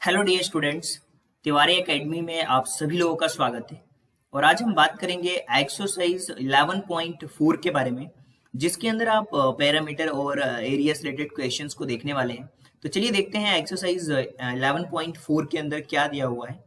Hello dear students, Tiwari academy में आप सभी लोगों का स्वागत है। और आज हम बात करेंगे एक्सरसाइज 11.4 के बारे में, जिसके अंदर आप पैरामीटर और एरिया से रिलेटेड क्वेश्चंस को देखने वाले हैं। तो चलिए देखते हैं एक्सरसाइज 11.4 के अंदर क्या दिया हुआ है।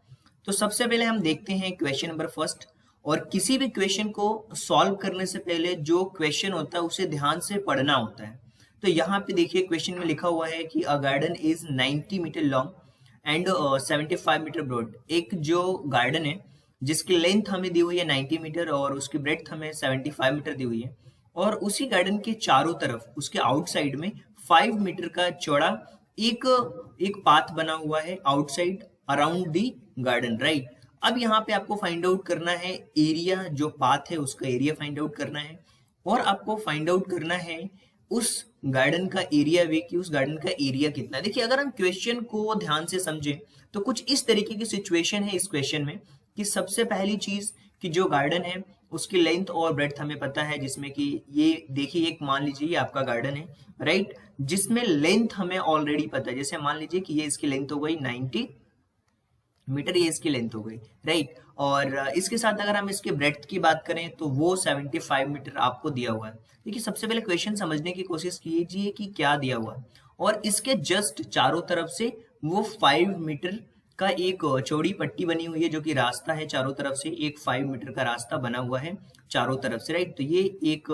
तो सबसे पहले हम देखते हैं क्वेश्चन नंबर फर्स्ट। और किसी भी क्वेश्चन को सॉल्व करने से पहले जो क्वेश्चन होता है उसे ध्यान से पढ़ना होता है। तो यहाँ पे देखिए क्वेश्चन में लिखा हुआ है कि a garden is 90 metre long and 75 metre broad. एक जो गार्डन है जिसकी लेंथ हमें दी हुई है 90 मीटर और उसकी ब्रेड्थ हमें 75 मीटर दी हुई है, और उसी गार्डन के चारों तरफ उसके आउटसाइड में 5 मीटर का चौड़ा एक एक पाथ बना हुआ है outside around the garden, right. अब यहाँ पे आपको फाइंड आउट करना है एरिया, जो पाथ है उसका एरिया फाइंड आउट करना है, और आपको फाइंड आउट करना है उस गार्डन का एरिया भी, कि उस गार्डन का एरिया कितना है। देखिए अगर हम क्वेश्चन को ध्यान से समझें तो कुछ इस तरीके की सिचुएशन है इस क्वेश्चन में, कि सबसे पहली चीज कि जो गार्डन है उसकी लेंथ और ब्रेड्थ हमें पता है, जिसमें कि ये देखिए एक मान लीजिए ये आपका गार्डन है, राइट, जिसमें लेंथ हमें ऑलरेडी पता है। जैसे मान लीजिए कि ये इसकी लेंथ हो गई 90 मीटर, ये इसकी लेंथ हो गई, राइट। और इसके साथ अगर हम इसके ब्रेड्थ की बात करें तो वो 75 मीटर आपको दिया हुआ है। देखिए सबसे पहले क्वेश्चन समझने की कोशिश कीजिए कि क्या दिया हुआ है, और इसके जस्ट चारों तरफ से वो 5 मीटर का एक चौड़ी पट्टी बनी हुई है, जो कि रास्ता है चारों तरफ से, एक 5 मीटर का रास्ता बना हुआ है चारों तरफ से, राइट। तो ये एक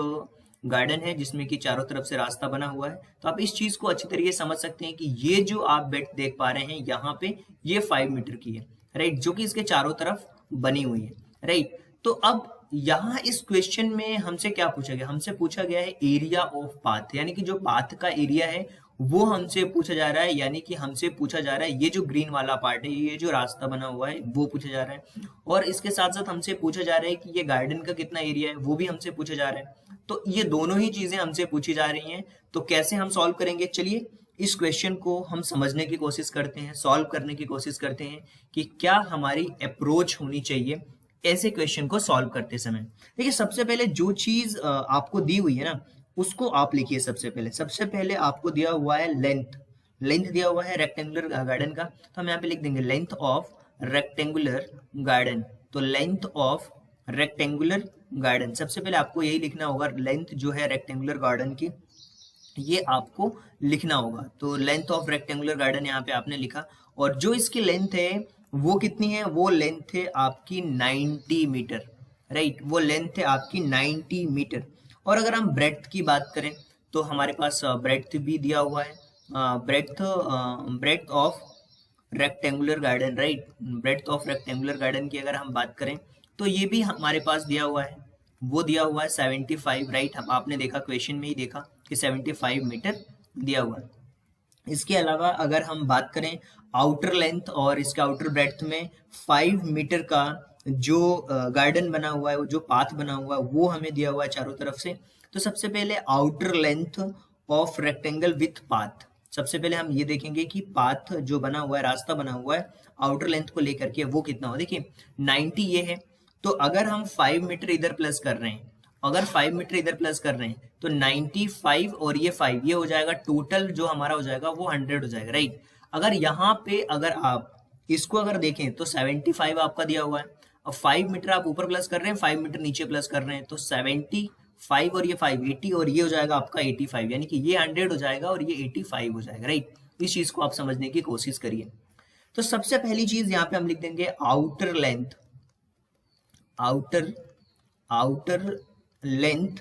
गार्डन है जिसमें कि चारों तरफ से रास्ता बना हुआ है। तो आप इस चीज को अच्छी तरीके से समझ सकते हैं कि ये जो आप बेट देख पा रहे हैं यहाँ पे, ये 5 मीटर की है, राइट, जो कि इसके चारों तरफ बनी हुई है, राइट। तो अब यहाँ इस क्वेश्चन में हमसे क्या पूछा गया, हमसे पूछा गया है एरिया ऑफ पाथ, यानी कि जो पाथ का एरिया है वो हमसे पूछा जा रहा है। यानी कि हमसे पूछा जा रहा है ये जो ग्रीन वाला पार्ट है, ये जो रास्ता बना हुआ है वो पूछा जा रहा है, और इसके साथ साथ हमसे पूछा जा रहा है कि ये गार्डन का कितना एरिया है वो भी हमसे पूछा जा रहा है। तो ये दोनों ही चीजें हमसे पूछी जा रही हैं। तो कैसे हम सॉल्व करेंगे, चलिए इस क्वेश्चन को हम समझने की कोशिश करते हैं, सॉल्व करने की कोशिश करते हैं कि क्या हमारी अप्रोच होनी चाहिए ऐसे क्वेश्चन को सॉल्व करते समय। देखिए सबसे पहले जो चीज आपको दी हुई है ना, उसको आप लिखिए। सबसे पहले आपको दिया हुआ है लेंथ, लेंथ दिया हुआ है रेक्टेंगुलर गार्डन का, तो हम यहाँ पे लिख देंगे लेंथ ऑफ रेक्टेंगुलर गार्डन। तो लेंथ ऑफ रेक्टेंगुलर गार्डन, सबसे पहले आपको यही लिखना होगा, लेंथ जो है रेक्टेंगुलर गार्डन की ये आपको लिखना होगा। तो लेंथ ऑफ रेक्टेंगुलर गार्डन यहाँ पे आपने लिखा, और जो इसकी लेंथ है वो कितनी है, वो लेंथ है आपकी 90 मीटर, राइट, वो लेंथ है आपकी 90 मीटर। और अगर हम ब्रेड्थ की बात करें तो हमारे पास ब्रेड्थ भी दिया हुआ है, breadth breadth of rectangular garden, right, breadth of rectangular garden की अगर हम बात करें तो ये भी हमारे पास दिया हुआ है, वो दिया हुआ है 75, राइट। हम आपने देखा क्वेश्चन में ही देखा कि 75 मीटर दिया हुआ है। इसके अलावा अगर हम बात करें आउटर लेंथ और इसके आउटर ब्रेड्थ में 5 मीटर का जो गार्डन बना हुआ है, वो जो पाथ बना हुआ है वो हमें दिया हुआ है चारों तरफ से। तो सबसे पहले outer length of rectangle with path, सबसे पहले हम ये देखेंगे कि पाथ जो बना हुआ है, रास्ता बना हुआ है आउटर लेंथ को लेकर के, वो कितना हो। देखिए 90 ये है, तो अगर हम 5 मीटर इधर प्लस कर रहे हैं, अगर 5 मीटर इधर प्लस कर रहे हैं तो 95 और ये 5 ये हो जाएगा, टोटल जो हमारा हो जाएगा वो 100 हो जाएगा, राइट। अगर यहाँ पे अगर आप इसको अगर देखें तो 75 आपका दिया हुआ है, और 5 मीटर आप ऊपर प्लस कर रहे हैं, 5 मीटर नीचे प्लस कर रहे हैं, तो 75 और ये 5 80, और ये हो जाएगा आपका 85, यानी कि ये 100 हो जाएगा और ये 85 हो जाएगा, राइट। इस चीज को आप समझने की कोशिश करिए। तो सबसे पहली चीज यहाँ पे हम लिख देंगे outer length, outer outer length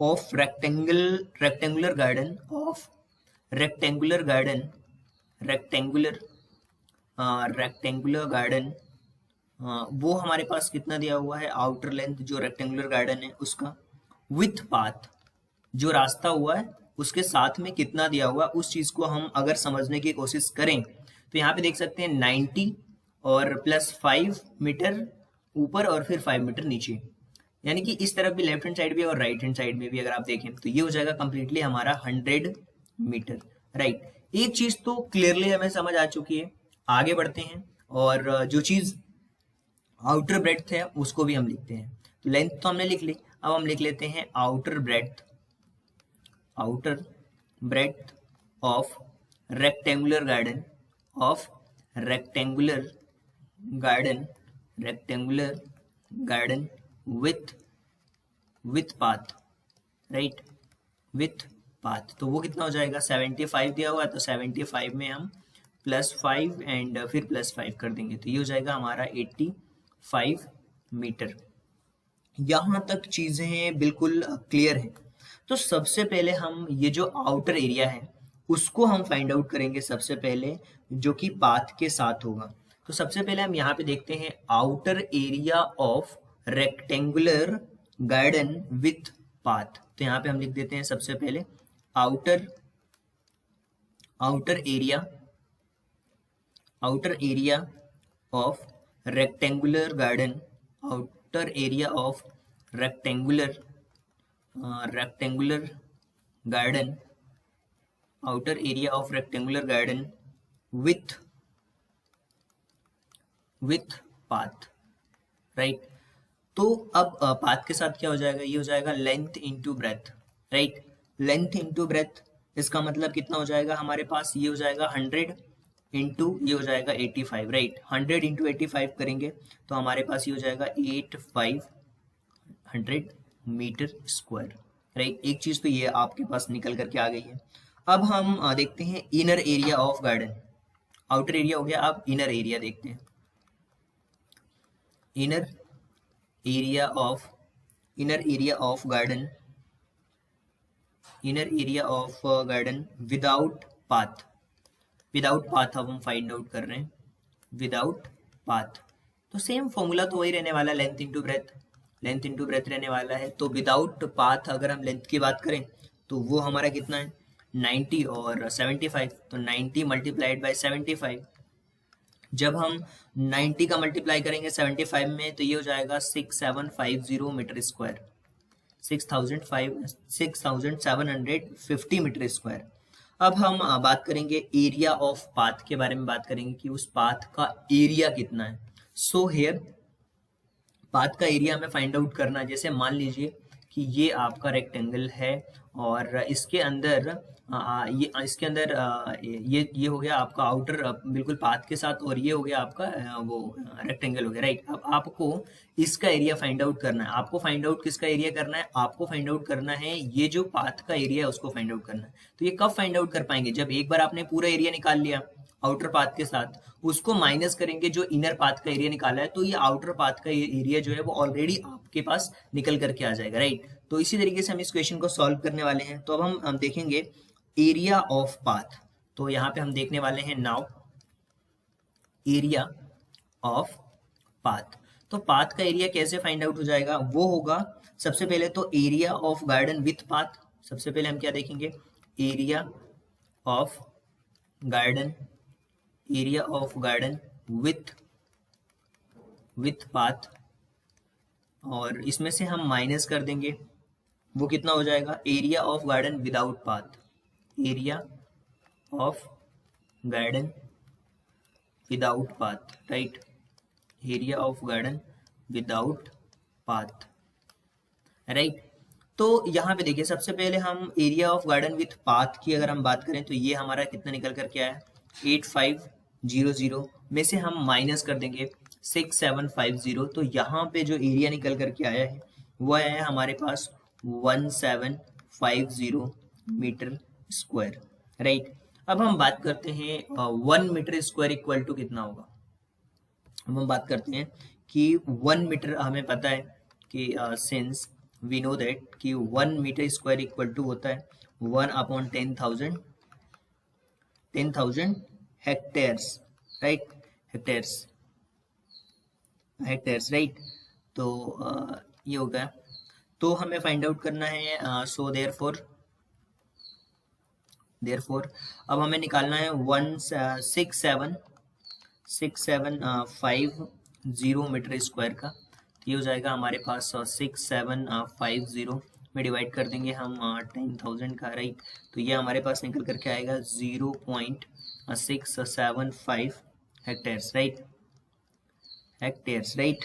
of rectangular garden, of rectangular garden, rectangular rectangular garden, वो हमारे पास कितना दिया हुआ है, आउटर लेंथ जो रेक्टेंगुलर गार्डन है उसका, विथ पाथ जो रास्ता हुआ है उसके साथ में कितना दिया हुआ है, उस चीज को हम अगर समझने की कोशिश करें तो यहाँ पे देख सकते हैं 90 और प्लस 5 मीटर ऊपर और फिर 5 मीटर नीचे, यानी कि इस तरफ भी लेफ्ट हैंड साइड भी और राइट हैंड साइड में भी अगर आप देखें तो ये हो जाएगा कंप्लीटली हमारा 100 मीटर, राइट। एक चीज तो क्लियरली हमें समझ आ चुकी है। आगे बढ़ते हैं और जो चीज आउटर ब्रेड्थ है उसको भी हम लिखते हैं। तो लेंथ तो हमने लिख ली, अब हम लिख लेते हैं outer breadth, outer breadth of rectangular garden, of rectangular garden, rectangular garden with path, right, with path. तो वो कितना हो जाएगा, 75 दिया हुआ है, तो 75 में हम +5 एंड फिर +5 कर देंगे, तो ये हो जाएगा हमारा 85 मीटर। यहाँ तक चीजें बिल्कुल क्लियर है। तो सबसे पहले हम ये जो आउटर एरिया है उसको हम फाइंड आउट करेंगे सबसे पहले, जो कि पाथ के साथ होगा। तो सबसे पहले हम यहाँ पे देखते हैं outer area of rectangular garden with path. तो यहाँ पे हम लिख देते हैं सबसे पहले outer area of rectangular garden, outer area of rectangular garden, outer area of rectangular garden with path, right. तो अब पाथ के साथ क्या हो जाएगा, ये हो जाएगा length into breadth, right. Length into breadth, इसका मतलब कितना हो जाएगा हमारे पास, ये हो जाएगा 100 इंटू ये हो जाएगा 85, राइट। 100 इंटू 85 करेंगे तो हमारे पास ये हो जाएगा 8500 मीटर स्क्वायर, राइट। एक चीज तो ये आपके पास निकल करके आ गई है। अब हम देखते हैं inner area of garden. Outer area हो गया, अब इनर एरिया देखते हैं। Inner area of garden without path, अब हम फाइंड आउट कर रहे हैं विदाउट पाथ। तो सेम फॉर्मूला तो वही रहने वाला, लेंथ इंटू ब्रेथ रहने वाला है। तो विदाउट पाथ अगर हम लेंथ की बात करें तो वो हमारा कितना है 90 और 75, तो 90 मल्टीप्लाइड बाय 75। जब हम 90 का मल्टीप्लाई करेंगे 75 में तो ये हो जाएगा 6750 मीटर स्क्वायर, 6750 मीटर स्क्वायर। अब हम बात करेंगे एरिया ऑफ पाथ के बारे में, बात करेंगे कि उस पाथ का एरिया कितना है। सो हियर पाथ का एरिया हमें फाइंड आउट करना है। जैसे मान लीजिए कि ये आपका रेक्टेंगल है और इसके अंदर ये हो गया आपका आउटर बिल्कुल पाथ के साथ, और ये हो गया आपका वो रेक्टेंगल हो गया, राइट। अब आपको इसका एरिया फाइंड आउट करना है। आपको फाइंड आउट किसका एरिया करना है, आपको फाइंड आउट करना है ये जो पाथ का एरिया है उसको फाइंड आउट करना है। तो ये कब फाइंड आउट कर पाएंगे, जब एक बार आपने पूरा एरिया निकाल लिया आउटर पाथ के साथ, उसको माइनस करेंगे जो इनर पाथ का एरिया निकाला है, तो ये आउटर पाथ का एरिया जो है वो ऑलरेडी आपके पास निकल करके आ जाएगा, राइट। तो इसी तरीके से हम इस क्वेश्चन को सॉल्व करने वाले हैं। तो अब हम देखेंगे एरिया ऑफ पाथ। तो यहाँ पे हम देखने वाले हैं नाउ एरिया ऑफ पाथ। तो पाथ का एरिया कैसे फाइंड आउट हो जाएगा, वो होगा सबसे पहले तो area of garden with path. सबसे पहले हम क्या देखेंगे, area of garden with path, और इसमें से हम माइनस कर देंगे, वो कितना हो जाएगा area of garden without path, area of garden without path, right, area of garden without path, right. तो यहाँ पे देखिए सबसे पहले हम area of garden with path की अगर हम बात करें तो ये हमारा कितना निकल करके आया 8500 में से हम माइनस कर देंगे 6750। तो यहाँ पे जो एरिया निकल करके आया है वो आया है हमारे पास 1750 मीटर स्क्वायर, राइट। अब हम बात करते हैं 1 मीटर स्क्वायर इक्वल टू कितना होगा। अब हम बात करते हैं कि 1 मीटर, हमें पता है कि सिंस वी नो दैट कि 1 मीटर स्क्वायर इक्वल टू होता है 1/10,000 हेक्टेयर्स, राइट, हेक्टेयर्स, राइट। तो ये हो गया। तो हमें फाइंड आउट करना है, सो देयरफॉर अब हमें निकालना है 6750 मीटर स्क्वायर का। ये हो जाएगा हमारे पास 6750 में डिवाइड कर देंगे हम 10,000 का, राइट। तो ये हमारे पास निकल करके आएगा 0.675 हेक्टेयर्स, राइट।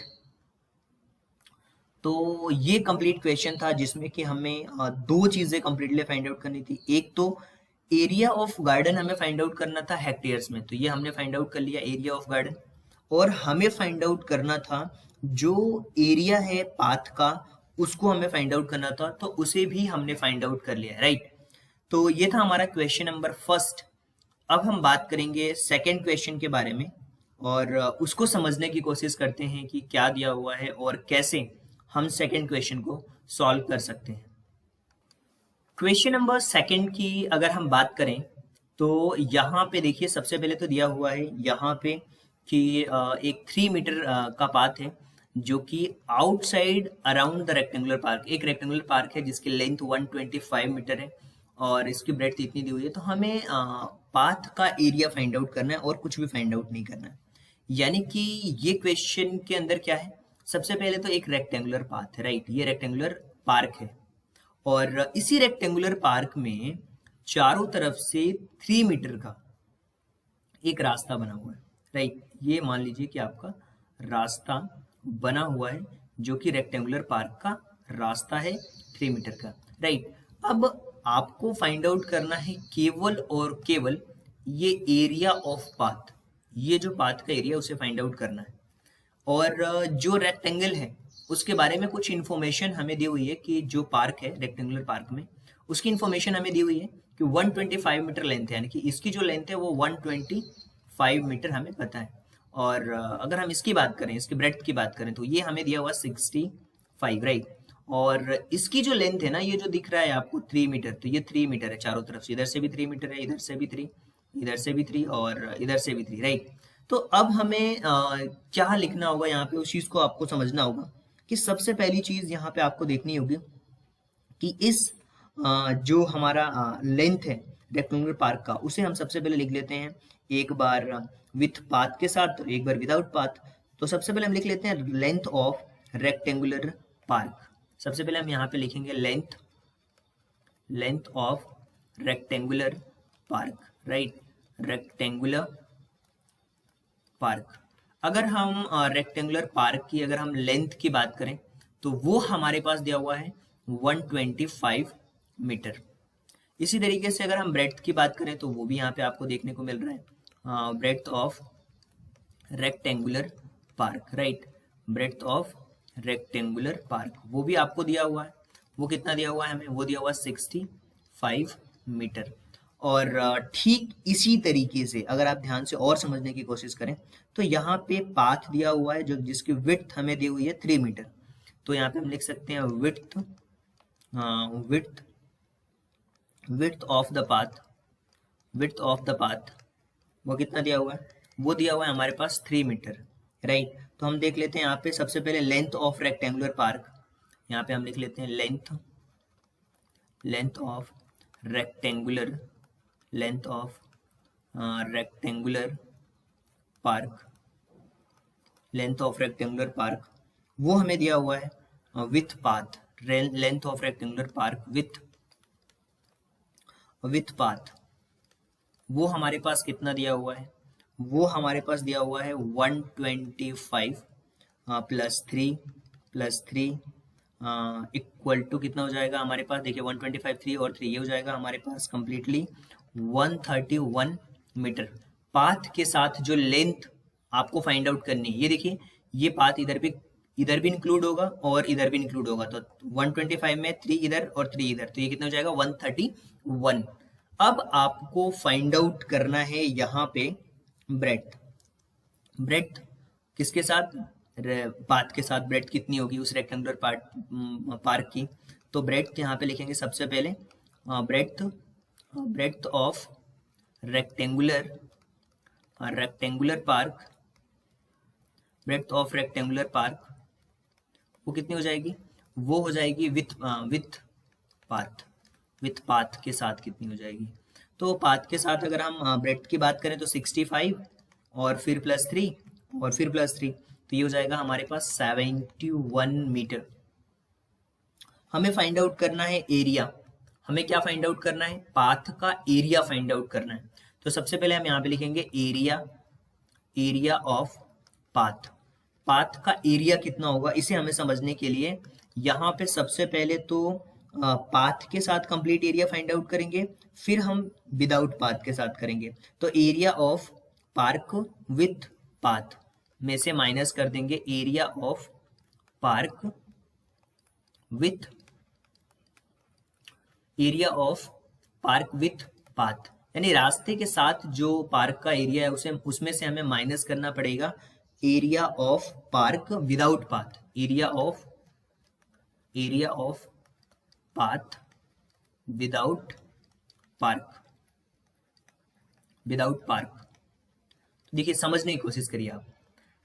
तो ये कंप्लीट क्वेश्चन था जिसमें कि हमें दो चीजें कंप्लीटली फाइंड आउट करनी थी। एक तो एरिया ऑफ गार्डन हमें फाइंड आउट करना था हेक्टेयर्स में, तो ये हमने फाइंड आउट कर लिया एरिया ऑफ गार्डन। और हमें फाइंड आउट करना था जो एरिया है पाथ का, उसको हमें फाइंड आउट करना था, तो उसे भी हमने फाइंड आउट कर लिया, राइट। तो ये था हमारा क्वेश्चन नंबर फर्स्ट। अब हम बात करेंगे सेकंड क्वेश्चन के बारे में और उसको समझने की कोशिश करते हैं कि क्या दिया हुआ है और कैसे हम सेकंड क्वेश्चन को सॉल्व कर सकते हैं। क्वेश्चन नंबर सेकंड की अगर हम बात करें तो यहाँ पे देखिए सबसे पहले तो दिया हुआ है यहाँ पे कि एक 3 मीटर का पाथ है जो कि outside around the rectangular park, एक रेक्टेंगुलर पार्क है जिसकी लेंथ 125 मीटर है और इसकी ब्रेड्थ इतनी दी हुई है। तो हमें पाथ का एरिया फाइंड आउट करना है और कुछ भी फाइंड आउट नहीं करना है। यानी कि ये क्वेश्चन के अंदर क्या है, सबसे पहले तो एक रेक्टेंगुलर पाथ है, राइट, ये रेक्टेंगुलर पार्क है और इसी रेक्टेंगुलर पार्क में चारों तरफ से 3 मीटर का एक रास्ता बना हुआ है, राइट। ये मान लीजिए कि आपका रास्ता बना हुआ है जो कि रेक्टेंगुलर पार्क का रास्ता है 3 मीटर का, राइट। अब आपको फाइंड आउट करना है केवल और केवल ये एरिया ऑफ पाथ, ये जो पाथ का एरिया उसे फाइंड आउट करना है। और जो रेक्टेंगल है उसके बारे में कुछ इन्फॉर्मेशन हमें दी हुई है कि जो पार्क है रेक्टेंगुलर पार्क में उसकी इन्फॉर्मेशन हमें दी हुई है कि 125 मीटर लेंथ है, यानी कि इसकी जो लेंथ है वो 125 मीटर हमें पता है। और अगर हम इसकी बात करें, इसकी ब्रेड्थ की बात करें तो ये हमें दिया हुआ 65, राइट। और इसकी जो लेंथ है ना, ये जो दिख रहा है आपको 3 मीटर, तो ये 3 मीटर है चारों तरफ से, इधर से भी 3 मीटर है, इधर से भी 3, इधर से भी 3 और इधर से भी 3, राइट। तो अब हमें क्या लिखना होगा यहाँ पे, उस चीज को आपको समझना होगा कि सबसे पहली चीज यहाँ पे आपको देखनी होगी कि इस जो हमारा लेंथ है रेक्टेंगुलर पार्क का, उसे हम सबसे पहले लिख लेते हैं एक बार विथ पाथ के साथ और एक बार विदाउट पाथ। तो सबसे पहले हम लिख लेते हैं लेंथ ऑफ रेक्टेंगुलर पार्क। सबसे पहले हम यहाँ पे लिखेंगे length of rectangular park, right, rectangular park. अगर हम रेक्टेंगुलर पार्क की अगर हम लेंथ की बात करें तो वो हमारे पास दिया हुआ है 125 मीटर। इसी तरीके से अगर हम ब्रेड्थ की बात करें तो वो भी यहाँ पे आपको देखने को मिल रहा है, breadth of rectangular park, right, breadth of rectangular park वो भी आपको दिया हुआ है। वो कितना दिया हुआ है हमें, वो दिया हुआ 65 मीटर। और ठीक इसी तरीके से अगर आप ध्यान से और समझने की कोशिश करें तो यहाँ पे पाथ दिया हुआ है जो जिसकी विड्थ हमें दी हुई है 3 मीटर। तो यहाँ पे हम लिख सकते हैं विड्थ ऑफ द पाथ वो कितना दिया हुआ है, वो दिया हुआ है हमारे पास 3 मीटर, राइट। तो हम देख लेते हैं यहाँ पे सबसे पहले लेंथ ऑफ रेक्टेंगुलर पार्क, यहाँ पे हम लिख लेते हैं लेंथ ऑफ रेक्टेंगुलर पार्क, वो हमें दिया हुआ है with path, length of rectangular park with path वो हमारे पास कितना दिया हुआ है, वो हमारे पास दिया हुआ है 125 प्लस 3 इक्वल टू कितना हो जाएगा हमारे पास, देखिए 125 3 और 3 ये हो जाएगा हमारे पास कंप्लीटली 131 मीटर। पाथ के साथ जो लेंथ आपको फाइंड आउट करनी है, ये देखिए ये पाथ इधर भी इंक्लूड होगा और इधर भी इंक्लूड होगा, तो 125 में 3 इधर और 3 इधर, तो ये कितना हो जाएगा 131। अब आपको फाइंड आउट करना है यहाँ पे ब्रेड्थ किसके साथ, पाथ के साथ ब्रेड्थ कितनी होगी उस रेक्टेंगुलर पार्क की। तो ब्रेड्थ यहाँ पे लिखेंगे सबसे पहले ब्रेड्थ ऑफ रेक्टेंगुलर पार्क वो कितनी हो जाएगी, वो हो जाएगी विथ पाथ के साथ कितनी हो जाएगी। तो पाथ के साथ अगर हम ब्रेड्थ की बात करें तो 65 और फिर प्लस 3 और फिर प्लस 3, तो ये हो जाएगा हमारे पास 71 मीटर। हमें फाइंड आउट करना है एरिया, हमें क्या फाइंड आउट करना है, पाथ का एरिया फाइंड आउट करना है। तो सबसे पहले हम यहाँ पे लिखेंगे एरिया ऑफ पाथ का एरिया कितना होगा, इसे हमें समझने के लिए यहाँ पे सबसे पहले तो पाथ के साथ कंप्लीट एरिया फाइंड आउट करेंगे, फिर हम विदाउट पाथ के साथ करेंगे। तो area of park with path में से माइनस कर देंगे area of park with area of park with path, यानी रास्ते के साथ जो पार्क का एरिया है उसे उसमें से हमें माइनस करना पड़ेगा area of park without path, area of path without park. देखिए समझने की कोशिश करिए आप।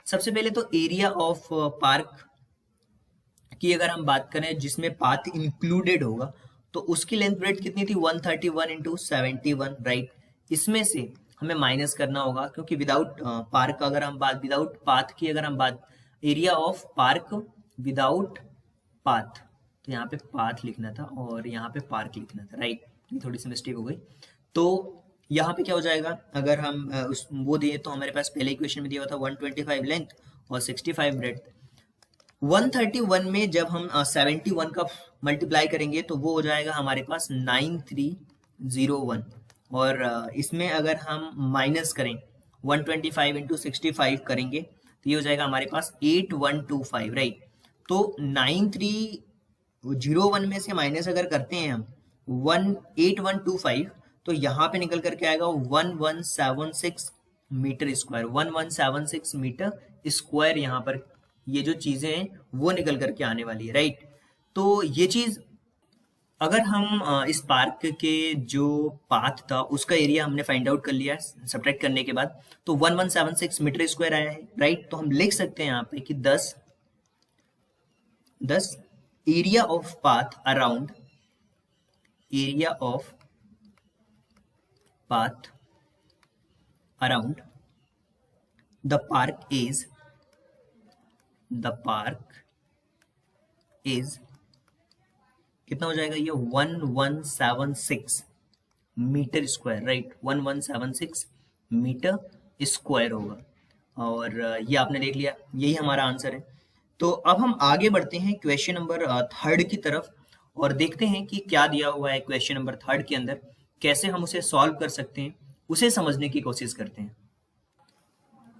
सबसे पहले तो एरिया ऑफ पार्क की अगर हम बात करें जिसमें पाथ इंक्लूडेड होगा तो उसकी लेंथ ब्रेड्थ कितनी थी 131 इंटू 71, राइट। इसमें से हमें माइनस करना होगा क्योंकि विदाउट पार्क अगर हम बात विदाउट पाथ की अगर हम बात area of park without path, तो यहाँ पे पाथ लिखना था और यहाँ पे पार्क लिखना था, राइट। ये थोड़ी सी मिस्टेक हो गई। तो यहाँ पे क्या हो जाएगा, अगर हम वो दिए तो हमारे पास पहले इक्वेशन में दिया हुआ था 125 लेंथ और 65 ब्रेड्थ। 131 में जब हम 71 का मल्टीप्लाई करेंगे तो वो हो जाएगा हमारे पास 9301, और इसमें अगर हम माइनस करें 125 इंटू 65 करेंगे तो ये हो जाएगा हमारे पास 8125, राइट। तो 9301 में से माइनस अगर करते हैं हम 8125 तो यहाँ पे निकल करके आएगा 1176 मीटर स्क्वायर, 1176 मीटर स्क्वायर। यहाँ पर ये जो चीजें हैं वो निकल करके आने वाली है, राइट। तो ये चीज अगर हम इस पार्क के जो पाथ था उसका एरिया हमने फाइंड आउट कर लिया सब्ट्रैक्ट करने के बाद, तो 1176 मीटर स्क्वायर आया है, राइट। तो हम लिख सकते हैं यहाँ पे कि 10 area of path around the park is कितना हो जाएगा ये 1176 metre square, right. 1176 metre square होगा, और ये आपने देख लिया, यही हमारा आंसर है। तो अब हम आगे बढ़ते हैं क्वेश्चन नंबर 3 की तरफ और देखते हैं कि क्या दिया हुआ है क्वेश्चन नंबर 3 के अंदर, कैसे हम उसे सॉल्व कर सकते हैं, उसे समझने की कोशिश करते हैं।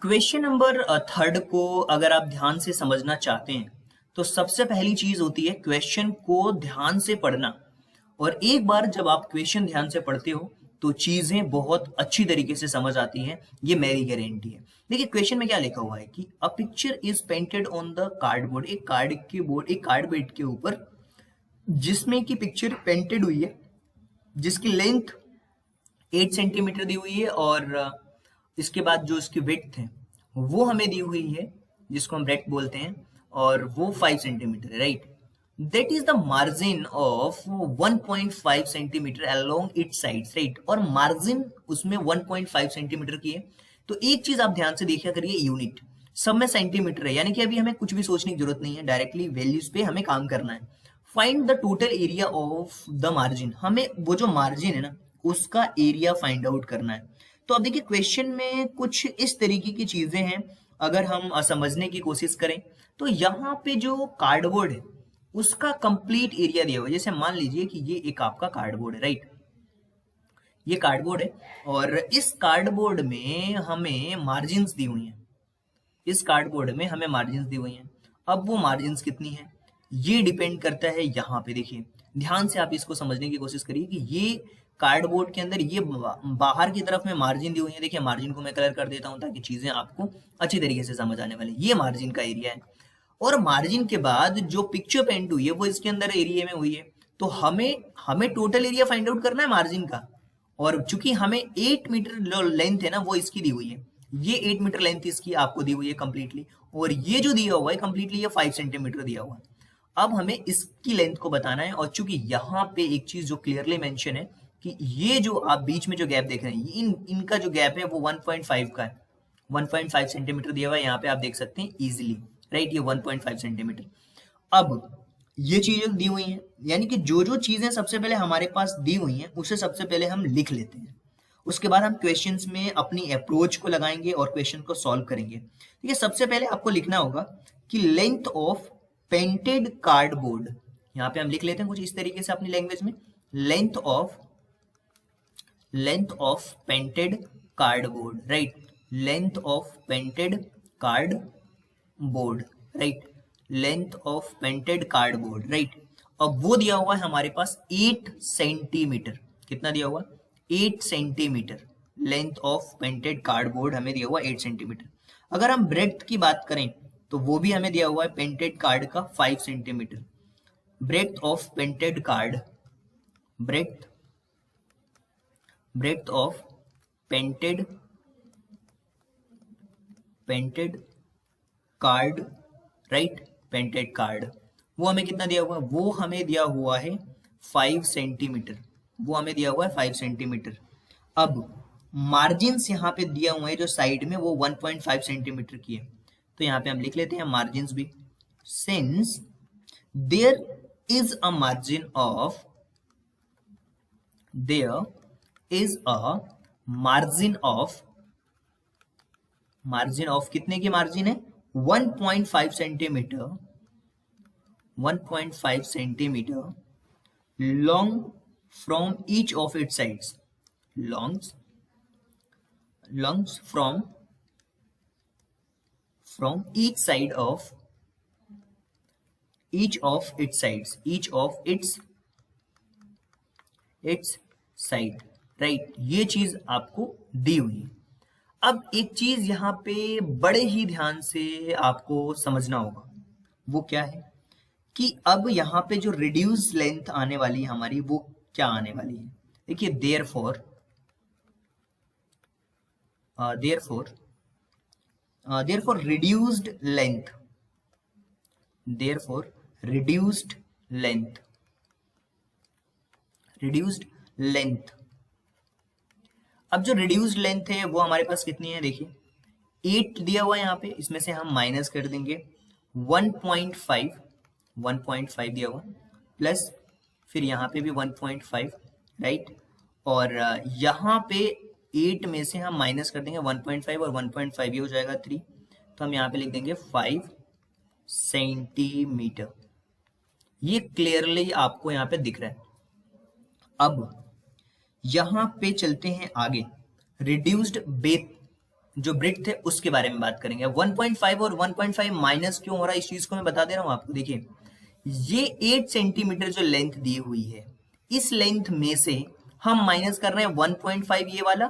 क्वेश्चन नंबर 3 को अगर आप ध्यान से समझना चाहते हैं तो सबसे पहली चीज होती है क्वेश्चन को ध्यान से पढ़ना, और एक बार जब आप क्वेश्चन ध्यान से पढ़ते हो तो चीजें बहुत अच्छी तरीके से समझ आती हैं, ये मेरी गारंटी है। देखिए क्वेश्चन में क्या लिखा हुआ है कि a picture is painted on the cardboard, एक कार्डबोर्ड के ऊपर जिसमें की पिक्चर पेंटेड हुई है, जिसकी लेंथ 8 सेंटीमीटर दी हुई है, और इसके बाद जो इसकी विड्थ है वो हमें दी हुई है जिसको हम ब्रेड्थ बोलते हैं, और वो 5 सेंटीमीटर है, right. That is the margin of 1.5 centimetre along it's sides, right. और मार्जिन उसमें 1.5 सेंटीमीटर की है। तो एक चीज आप ध्यान से देखिए करिए, यूनिट सब में सेंटीमीटर है, यानी कि अभी हमें कुछ भी सोचने की जरूरत नहीं है, डायरेक्टली वैल्यूज पे हमें काम करना है। Find the total area of the margin, हमें वो जो मार्जिन है ना उसका एरिया फाइंड आउट करना है। तो अब देखिए क्वेश्चन में कुछ इस तरीके की चीजें हैं, अगर हम समझने की कोशिश करें तो यहाँ पे जो कार्डबोर्ड है उसका कंप्लीट एरिया दिया हुआ है। जैसे मान लीजिए कि ये एक आपका कार्डबोर्ड है, राइट। ये कार्डबोर्ड है और इस कार्डबोर्ड में हमें मार्जिन्स दी हुई हैं, अब वो मार्जिन्स कितनी है ये डिपेंड करता है यहाँ पे। देखिए ध्यान से आप इसको समझने की कोशिश करिए कि ये कार्डबोर्ड के अंदर ये बाहर की तरफ में मार्जिन दी हुई है। देखिए मार्जिन को मैं कलर कर देता हूँ ताकि चीजें आपको अच्छी तरीके से समझ आने वाली। ये मार्जिन का एरिया है, और मार्जिन के बाद जो पिक्चर पेंट हुई है वो इसके अंदर एरिया में हुई है। तो हमें टोटल एरिया फाइंड आउट करना है मार्जिन का, और चूंकि हमें 8 मीटर लेंथ है ना वो इसकी दी हुई है, ये 8 मीटर लेंथ इसकी आपको दी हुई है कंप्लीटली, और ये जो दिया हुआ है कंप्लीटली ये 5 सेंटीमीटर दिया हुआ है। अब हमें इसकी लेंथ को बताना है, और चूंकि यहाँ पे एक चीज जो क्लियरली मेंशन है कि ये जो आप बीच में जो गैप देख रहे हैं इनका जो गैप है वो 1.5 का है, 1.5 सेंटीमीटर दिया हुआ है यहाँ पे आप देख सकते हैं इजिली, राइट। ये 1.5 सेंटीमीटर। अब ये चीजें दी हुई हैं, यानी कि जो जो चीजें सबसे पहले हमारे पास दी हुई हैं उसे सबसे पहले हम लिख लेते हैं, उसके बाद हम क्वेश्चंस में अपनी अप्रोच को लगाएंगे और क्वेश्चन को सॉल्व करेंगे। ठीक है, सबसे पहले आपको लिखना होगा कि लेंथ ऑफ पेंटेड कार्डबोर्ड यहाँ पे हम लिख लेते हैं कुछ इस तरीके से अपनी लैंग्वेज में, length of painted cardboard, right, length of painted cardboard, right, length of painted cardboard, right. अब वो दिया हुआ है हमारे पास 8 सेंटीमीटर, कितना दिया हुआ, 8 centimetre length of painted cardboard हमें दिया हुआ 8 सेंटीमीटर। अगर हम ब्रेड्थ की बात करें तो वो भी हमें दिया हुआ है पेंटेड कार्ड का 5 centimetre, breadth of painted card, breadth of painted card, right, painted card, वो हमें कितना दिया हुआ है, वो हमें दिया हुआ है 5 सेंटीमीटर, वो हमें दिया हुआ है 5 सेंटीमीटर। अब मार्जिन्स यहाँ पे दिया हुआ है जो साइड में, वो 1.5 सेंटीमीटर की है, तो यहाँ पे हम लिख लेते हैं मार्जिन्स भी, since there is a margin of, there is a margin of कितने की मार्जिन है, 1.5 centimetre, 1.5 centimetre long from each of its sides, longs from each side of each of its side, right, ये चीज आपको दी हुई है। अब एक चीज यहाँ पे बड़े ही ध्यान से आपको समझना होगा, वो क्या है कि अब यहाँ पे जो रिड्यूस लेंथ आने वाली है हमारी, वो क्या आने वाली है, देखिए, therefore reduced length, अब जो रिड्यूस्ड लेंथ है वो हमारे पास कितनी है, देखिए 8 दिया हुआ है यहाँ पे, इसमें से हम माइनस कर देंगे 1.5 दिया हुआ, प्लस फिर यहाँ पे भी 1.5, राइट, और यहाँ पे 8 में से हम माइनस कर देंगे 1.5 और 1.5 ये हो जाएगा 3, तो हम यहाँ पे लिख देंगे 5 सेंटीमीटर, ये क्लियरली आपको यहाँ पे दिख रहा है। अब यहाँ पे चलते हैं आगे, रिड्यूस्ड जो ब्रेड्थ है उसके बारे में बात करेंगे। 1.5 और 1.5 माइनस क्यों हो रहा है इस चीज को मैं बता दे रहा हूँ आपको, देखिए ये 8 सेंटीमीटर जो लेंथ दी हुई है, इस लेंथ में से हम माइनस कर रहे हैं 1.5 ये वाला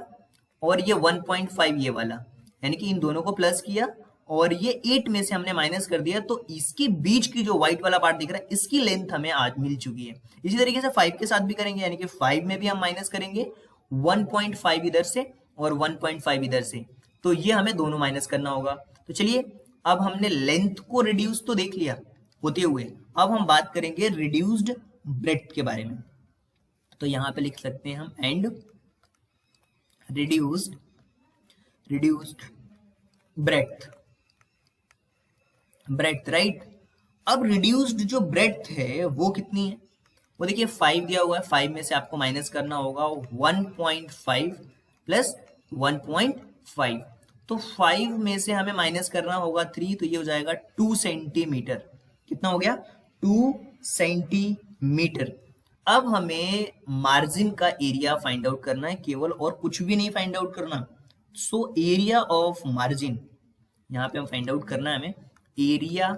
और ये 1.5 ये वाला, यानी कि इन दोनों को प्लस किया और ये 8 में से हमने माइनस कर दिया, तो इसके बीच की जो व्हाइट वाला पार्ट दिख रहा है इसकी लेंथ हमें आज मिल चुकी है। इसी तरीके से 5 के साथ भी करेंगे, यानी कि 5 में भी हम माइनस करेंगे 1.5 इधर से और 1.5 इधर से, तो ये हमें दोनों माइनस करना होगा। तो चलिए, अब हमने लेंथ को रिड्यूस तो देख लिया होते हुए, अब हम बात करेंगे रिड्यूस्ड ब्रेड्थ के बारे में। तो यहां पे लिख सकते हैं हम एंड रिड्यूस्ड ब्रेड्थ, राइट। अब रिड्यूस्ड जो ब्रेड्थ है वो कितनी है, वो देखिए 5 दिया हुआ है, 5 में से आपको माइनस करना होगा 1.5 प्लस 1.5, तो 5 में से हमें माइनस करना होगा 3, तो ये हो जाएगा 2 सेंटीमीटर, कितना हो गया 2 सेंटीमीटर। अब हमें मार्जिन का एरिया फाइंड आउट करना है केवल, और कुछ भी नहीं फाइंड आउट करना। सो एरिया ऑफ मार्जिन यहाँ पे हम फाइंड आउट करना है हमें, एरिया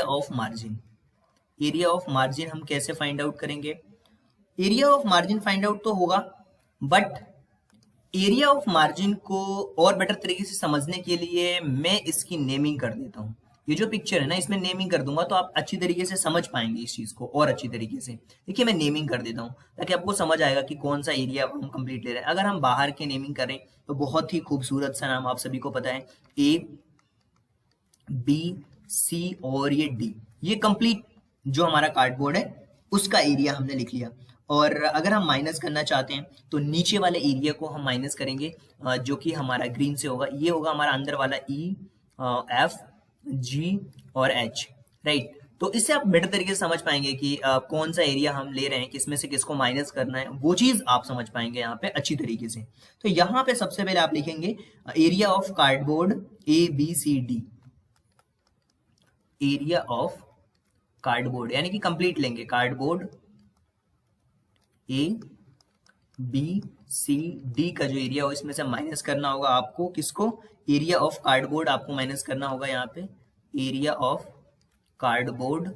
ऑफ मार्जिन हम कैसे फाइंड आउट करेंगे, area of margin find out तो होगा, बट एरिया ऑफ मार्जिन को और बेटर तरीके से समझने के लिए मैं इसकी नेमिंग कर देता हूँ। ये जो पिक्चर है ना, इसमें नेमिंग कर दूंगा तो आप अच्छी तरीके से समझ पाएंगे इस चीज को और अच्छी तरीके से। देखिए, मैं नेमिंग कर देता हूँ ताकि आपको समझ आएगा कि कौन सा एरिया हम कंप्लीट ले रहे हैं। अगर हम बाहर के नेमिंग करें तो बहुत ही खूबसूरत सा नाम आप सभी को पता है, ए बी सी और ये डी, ये कंप्लीट जो हमारा कार्डबोर्ड है उसका एरिया हमने लिख लिया। और अगर हम माइनस करना चाहते हैं तो नीचे वाले एरिया को हम माइनस करेंगे, जो कि हमारा ग्रीन से होगा, ये होगा हमारा अंदर वाला ई, एफ, जी और एच, राइट। तो इससे आप बेटर तरीके से समझ पाएंगे कि कौन सा एरिया हम ले रहे हैं, किसमें से किसको माइनस करना है, वो चीज आप समझ पाएंगे यहाँ पे अच्छी तरीके से। तो यहाँ पे सबसे पहले आप लिखेंगे area of cardboard A B C D, area of cardboard यानी कि कंप्लीट लेंगे, cardboard A B C D का जो एरिया हो इसमें से माइनस करना होगा आपको, किसको, एरिया ऑफ कार्डबोर्ड आपको माइनस करना होगा यहाँ पे, area of cardboard,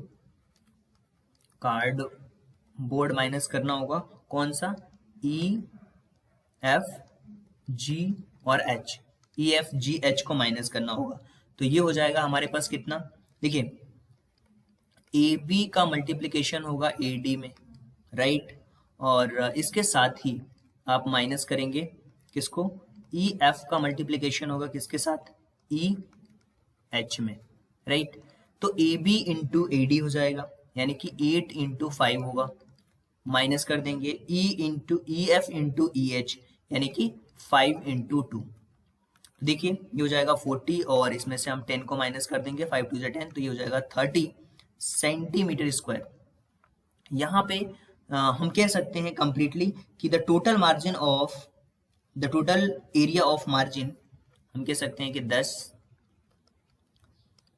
cardboard minus करना होगा, कौन सा, ई एफ जी और H, E F G H को माइनस करना होगा। तो ये हो जाएगा हमारे पास कितना, देखिए ए बी का मल्टीप्लीकेशन होगा ए डी में, राइट, और इसके साथ ही आप माइनस करेंगे किसको, ई एफ का मल्टीप्लीकेशन होगा किसके साथ, ई एच में, राइट। तो A B into A D हो जाएगा, यानी कि 8 इंटू 5 होगा, माइनस कर देंगे E into E F into E H, यानी कि 5 इंटू 2। देखिए ये हो जाएगा 40 और इसमें से हम 10 को माइनस कर देंगे, 5 2 10, तो ये हो जाएगा 30 सेंटीमीटर स्क्वायर। यहाँ पे हम कह सकते हैं कंप्लीटली कि the total area of margin, हम कह सकते हैं कि 10,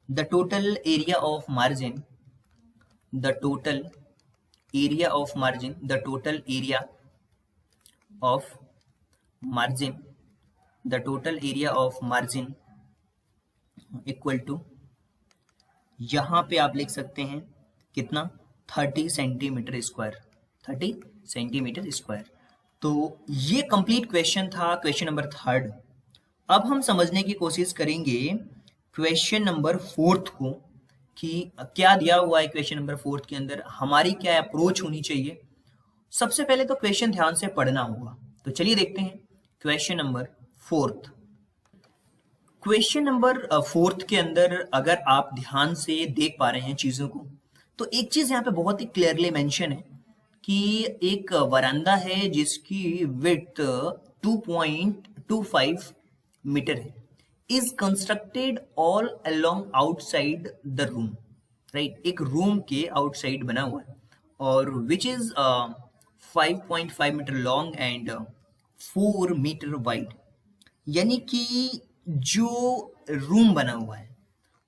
the total area of margin, the total area of margin, the total area of margin, the total area of margin equal to, यहाँ पे आप लिख सकते हैं कितना, 30 सेंटीमीटर स्क्वायर, 30 सेंटीमीटर स्क्वायर। तो ये कंप्लीट क्वेश्चन था, क्वेश्चन नंबर 3। अब हम समझने की कोशिश करेंगे क्वेश्चन नंबर 4 को, कि क्या दिया हुआ है क्वेश्चन नंबर 4 के अंदर, हमारी क्या अप्रोच होनी चाहिए। सबसे पहले तो क्वेश्चन ध्यान से पढ़ना होगा, तो चलिए देखते हैं क्वेश्चन नंबर 4। क्वेश्चन नंबर 4 के अंदर अगर आप ध्यान से देख पा रहे हैं चीजों को, तो एक चीज यहाँ पे बहुत ही क्लियरली मेंशन है कि एक वरांदा है जिसकी विड्थ 2.25 मीटर है, is constructed all along outside the room, right, एक रूम के आउटसाइड बना हुआ है, और which is 5.5 metre long and 4 metre wide, यानी कि जो रूम बना हुआ है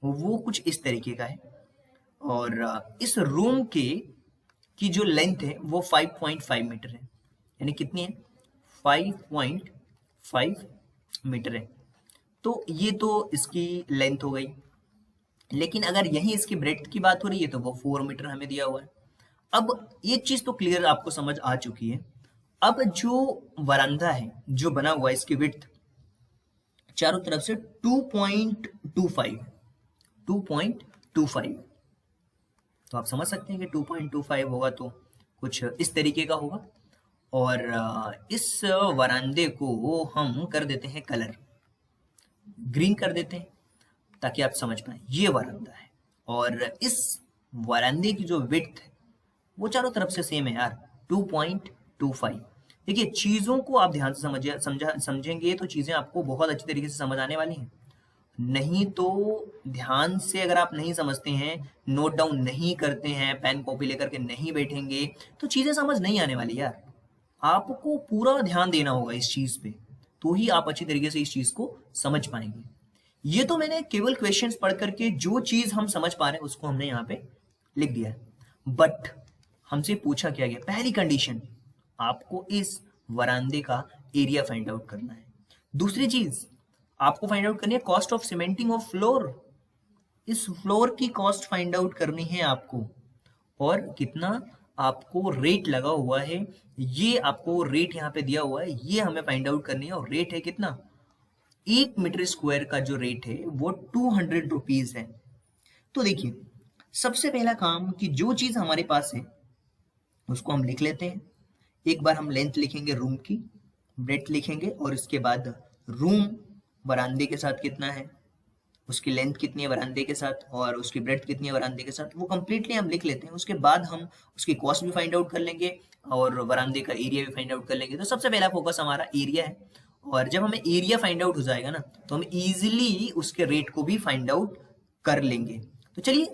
वो कुछ इस तरीके का है, और इस रूम की जो लेंथ है वो 5.5 मीटर है, यानी कितनी है, 5.5 मीटर है। तो ये तो इसकी लेंथ हो गई, लेकिन अगर यही इसकी ब्रेड्थ की बात हो रही है तो वो 4 मीटर हमें दिया हुआ है। अब एक चीज तो क्लियर आपको समझ आ चुकी है। अब जो वरांदा है जो बना हुआ है, इसकी विड्थ चारों तरफ से 2.25, तो आप समझ सकते हैं कि 2.25 होगा तो कुछ इस तरीके का होगा। और इस वरांदे को हम कर देते हैं कलर, ग्रीन कर देते हैं ताकि आप समझ पाए, ये वरांदा है, और इस वरांदे की जो विड्थ है वो चारों तरफ से सेम है यार, 2.25। देखिए चीजों को आप ध्यान से समझेंगे तो चीजें आपको बहुत अच्छी तरीके से समझ आने वाली हैं। नहीं तो ध्यान से अगर आप नहीं समझते हैं, नोट डाउन नहीं करते हैं, पेन कॉपी लेकर के नहीं बैठेंगे, तो चीजें समझ नहीं आने वाली यार। आपको पूरा ध्यान देना होगा इस चीज पे, तो ही आप अच्छी तरीके से इस चीज को समझ पाएंगे। ये तो मैंने केवल क्वेश्चंस पढ़ करके जो चीज हम समझ पा रहे हैं उसको हमने यहाँ पे लिख दिया है। बट हमसे पूछा क्या गया, पहली कंडीशन आपको इस वरांदे का एरिया फाइंड आउट करना है। दूसरी चीज आपको फाइंड आउट करनी है cost of cementing of floor, इस फ्लोर की कॉस्ट फाइंड आउट करनी है आपको, और कितना आपको रेट लगा हुआ है, ये आपको रेट यहाँ पे दिया हुआ है, ये हमें फाइंड आउट करनी है। और रेट है कितना, 1 मीटर स्क्वायर का जो रेट है वो 200 रुपीज है। तो देखिए सबसे पहला काम कि जो चीज हमारे पास है उसको हम लिख लेते हैं। एक बार हम लेंथ लिखेंगे रूम की, ब्रेड्थ लिखेंगे, और इसके बाद रूम वरांदे के साथ कितना है, उसकी लेंथ कितनी है वरांदे के साथ, और उसकी ब्रेड्थ कितनी है वरांदे के साथ, वो कंप्लीटली हम लिख लेते हैं। उसके बाद हम उसकी कॉस्ट भी फाइंड आउट कर लेंगे और वरांदे का एरिया भी फाइंड आउट कर लेंगे। तो सबसे पहला फोकस हमारा एरिया है, और जब हमें एरिया फाइंड आउट हो जाएगा ना तो हम इजीली उसके रेट को भी फाइंड आउट कर लेंगे। तो चलिए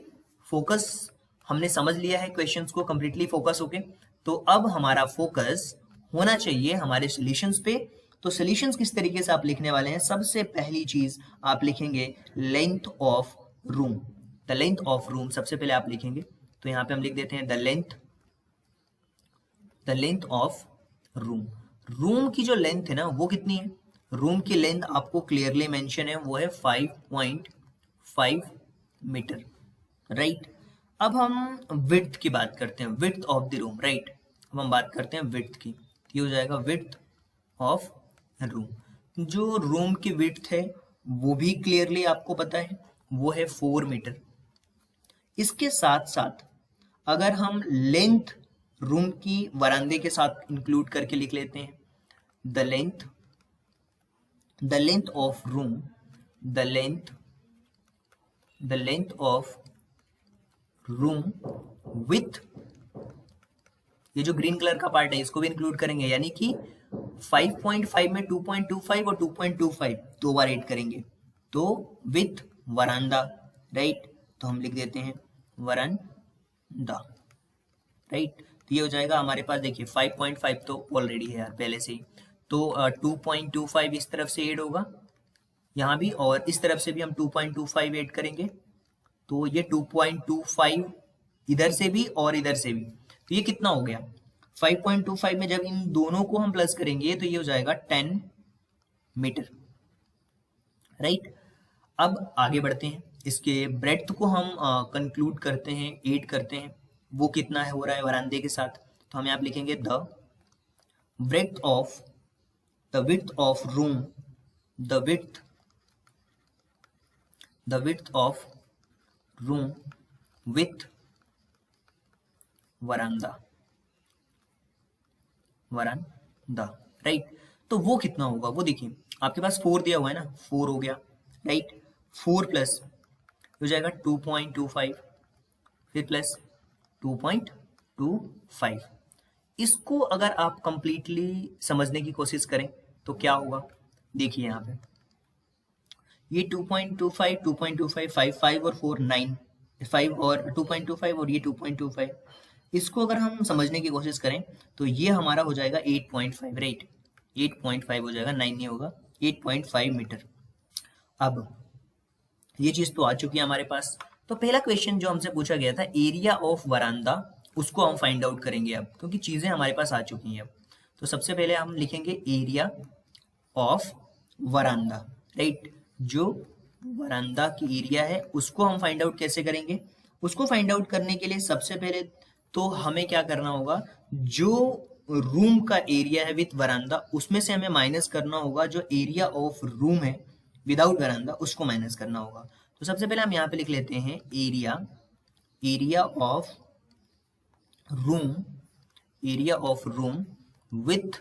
फोकस हमने समझ लिया है क्वेश्चंस को कंप्लीटली फोकस होके, तो अब हमारा फोकस होना चाहिए हमारे सॉल्यूशंस पे। तो सॉल्यूशंस किस तरीके से आप लिखने वाले हैं, सबसे पहली चीज आप लिखेंगे length of room, the length of room सबसे पहले आप लिखेंगे। तो यहाँ पे हम लिख देते हैं the length of room. Room की जो लेंथ है ना वो कितनी है? रूम की लेंथ आपको क्लियरली मेंशन है, वो है 5.5 मीटर, राइट। अब हम विड्थ की बात करते हैं, width of the room, right. अब हम बात करते हैं विड्थ की, ये हो जाएगा विड्थ ऑफ रूम। जो रूम की विड्थ है वो भी क्लियरली आपको पता है, वो है 4 मीटर। इसके साथ साथ अगर हम लेंथ रूम की वरांदे के साथ इंक्लूड करके लिख लेते हैं, the length of room, the length of room with, ये जो ग्रीन कलर का पार्ट है इसको भी इंक्लूड करेंगे, यानी कि 5.5 में 2.25 और 2.25 दो बार ऐड करेंगे, तो विथ वरांदा, राइट। तो हम लिख देते हैं वरांदा, राइट। तो ये हो जाएगा हमारे पास, देखिए 5.5 तो ऑलरेडी है यार पहले से ही, तो 2.25 इस तरफ से ऐड होगा यहाँ भी, और इस तरफ से भी हम 2.25 ऐड करेंगे, तो ये 2.25 इधर से भी और इधर से भी, तो ये कितना हो गया? 5.25 में जब इन दोनों को हम प्लस करेंगे तो ये हो जाएगा 10 मीटर, राइट। अब आगे बढ़ते हैं, इसके ब्रेड्थ को हम कंक्लूड करते हैं, ऐड करते हैं, वो कितना है हो रहा है वरांदे के साथ। तो हम यहाँ पे लिखेंगे the width of room, the width of room with veranda, right. तो वो कितना होगा वो देखिए, आपके पास 4 दिया हुआ है ना, 4 हो गया, राइट। 4 प्लस हो जाएगा 2.25, फिर प्लस 2.25। इसको अगर आप कंप्लीटली समझने की कोशिश करें तो क्या होगा, देखिए यहाँ पे ये 2.25 2.25 5 5 और 4 9, 5 और 2.25 और ये 2.25, इसको अगर हम समझने की कोशिश करें तो ये हमारा हो जाएगा 8.5, राइट। 8.5 हो जाएगा, 9 नहीं होगा, 8.5 मीटर। अब ये चीज तो आ चुकी है हमारे पास। तो पहला क्वेश्चन जो हमसे पूछा गया था एरिया ऑफ वरांदा, उसको हम फाइंड आउट करेंगे अब, क्योंकि चीजें हमारे पास आ चुकी हैं अब। तो सबसे पहले हम लिखेंगे एरिया ऑफ वरांदा, राइट। जो वरांदा की एरिया है उसको हम फाइंड आउट कैसे करेंगे? उसको फाइंड आउट करने के लिए सबसे पहले तो हमें क्या करना होगा, जो रूम का एरिया है विथ वरांदा उसमें से हमें माइनस करना होगा जो एरिया ऑफ रूम है विदाउट वरांदा, उसको माइनस करना होगा। तो सबसे पहले हम यहाँ पे लिख लेते हैं area of room with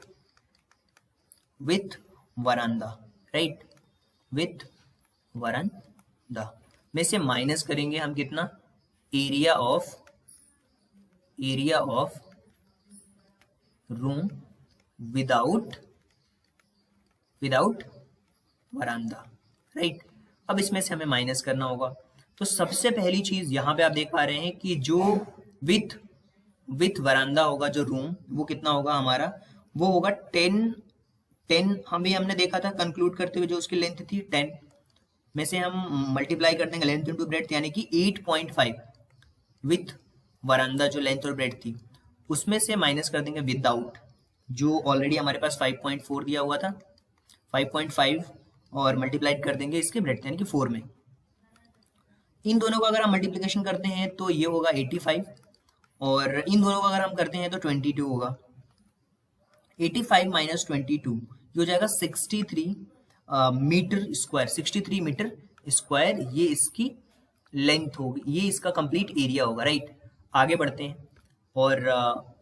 veranda, right, with veranda में से माइनस करेंगे हम कितना, area of room without veranda, right. अब इसमें से हमें माइनस करना होगा। तो सबसे पहली चीज यहाँ पे आप देख पा रहे हैं कि जो विथ वरांदा होगा जो रूम, वो कितना होगा हमारा, वो होगा 10 हमने देखा था कंक्लूड करते हुए, जो उसकी लेंथ थी 10 में से हम मल्टीप्लाई कर देंगे लेंथ इंटू ब्रेड्थ, यानी कि 8.5 विथ वरांदा जो लेंथ और ब्रेड्थ थी, उसमें से माइनस कर देंगे विदाउट, जो ऑलरेडी हमारे पास 5.4 दिया हुआ था, 5.5 और मल्टीप्लाइड कर देंगे इसके ब्रेड्थ यानी कि 4 में। इन दोनों को अगर हम मल्टीप्लिकेशन करते हैं तो ये होगा 85, और इन दोनों को अगर हम करते हैं तो 22 होगा। 85 माइनस 22 ये हो जाएगा 63 मीटर स्क्वायर, 63 मीटर स्क्वायर, ये इसकी लेंथ होगी, ये इसका कंप्लीट एरिया होगा, राइट। आगे बढ़ते हैं और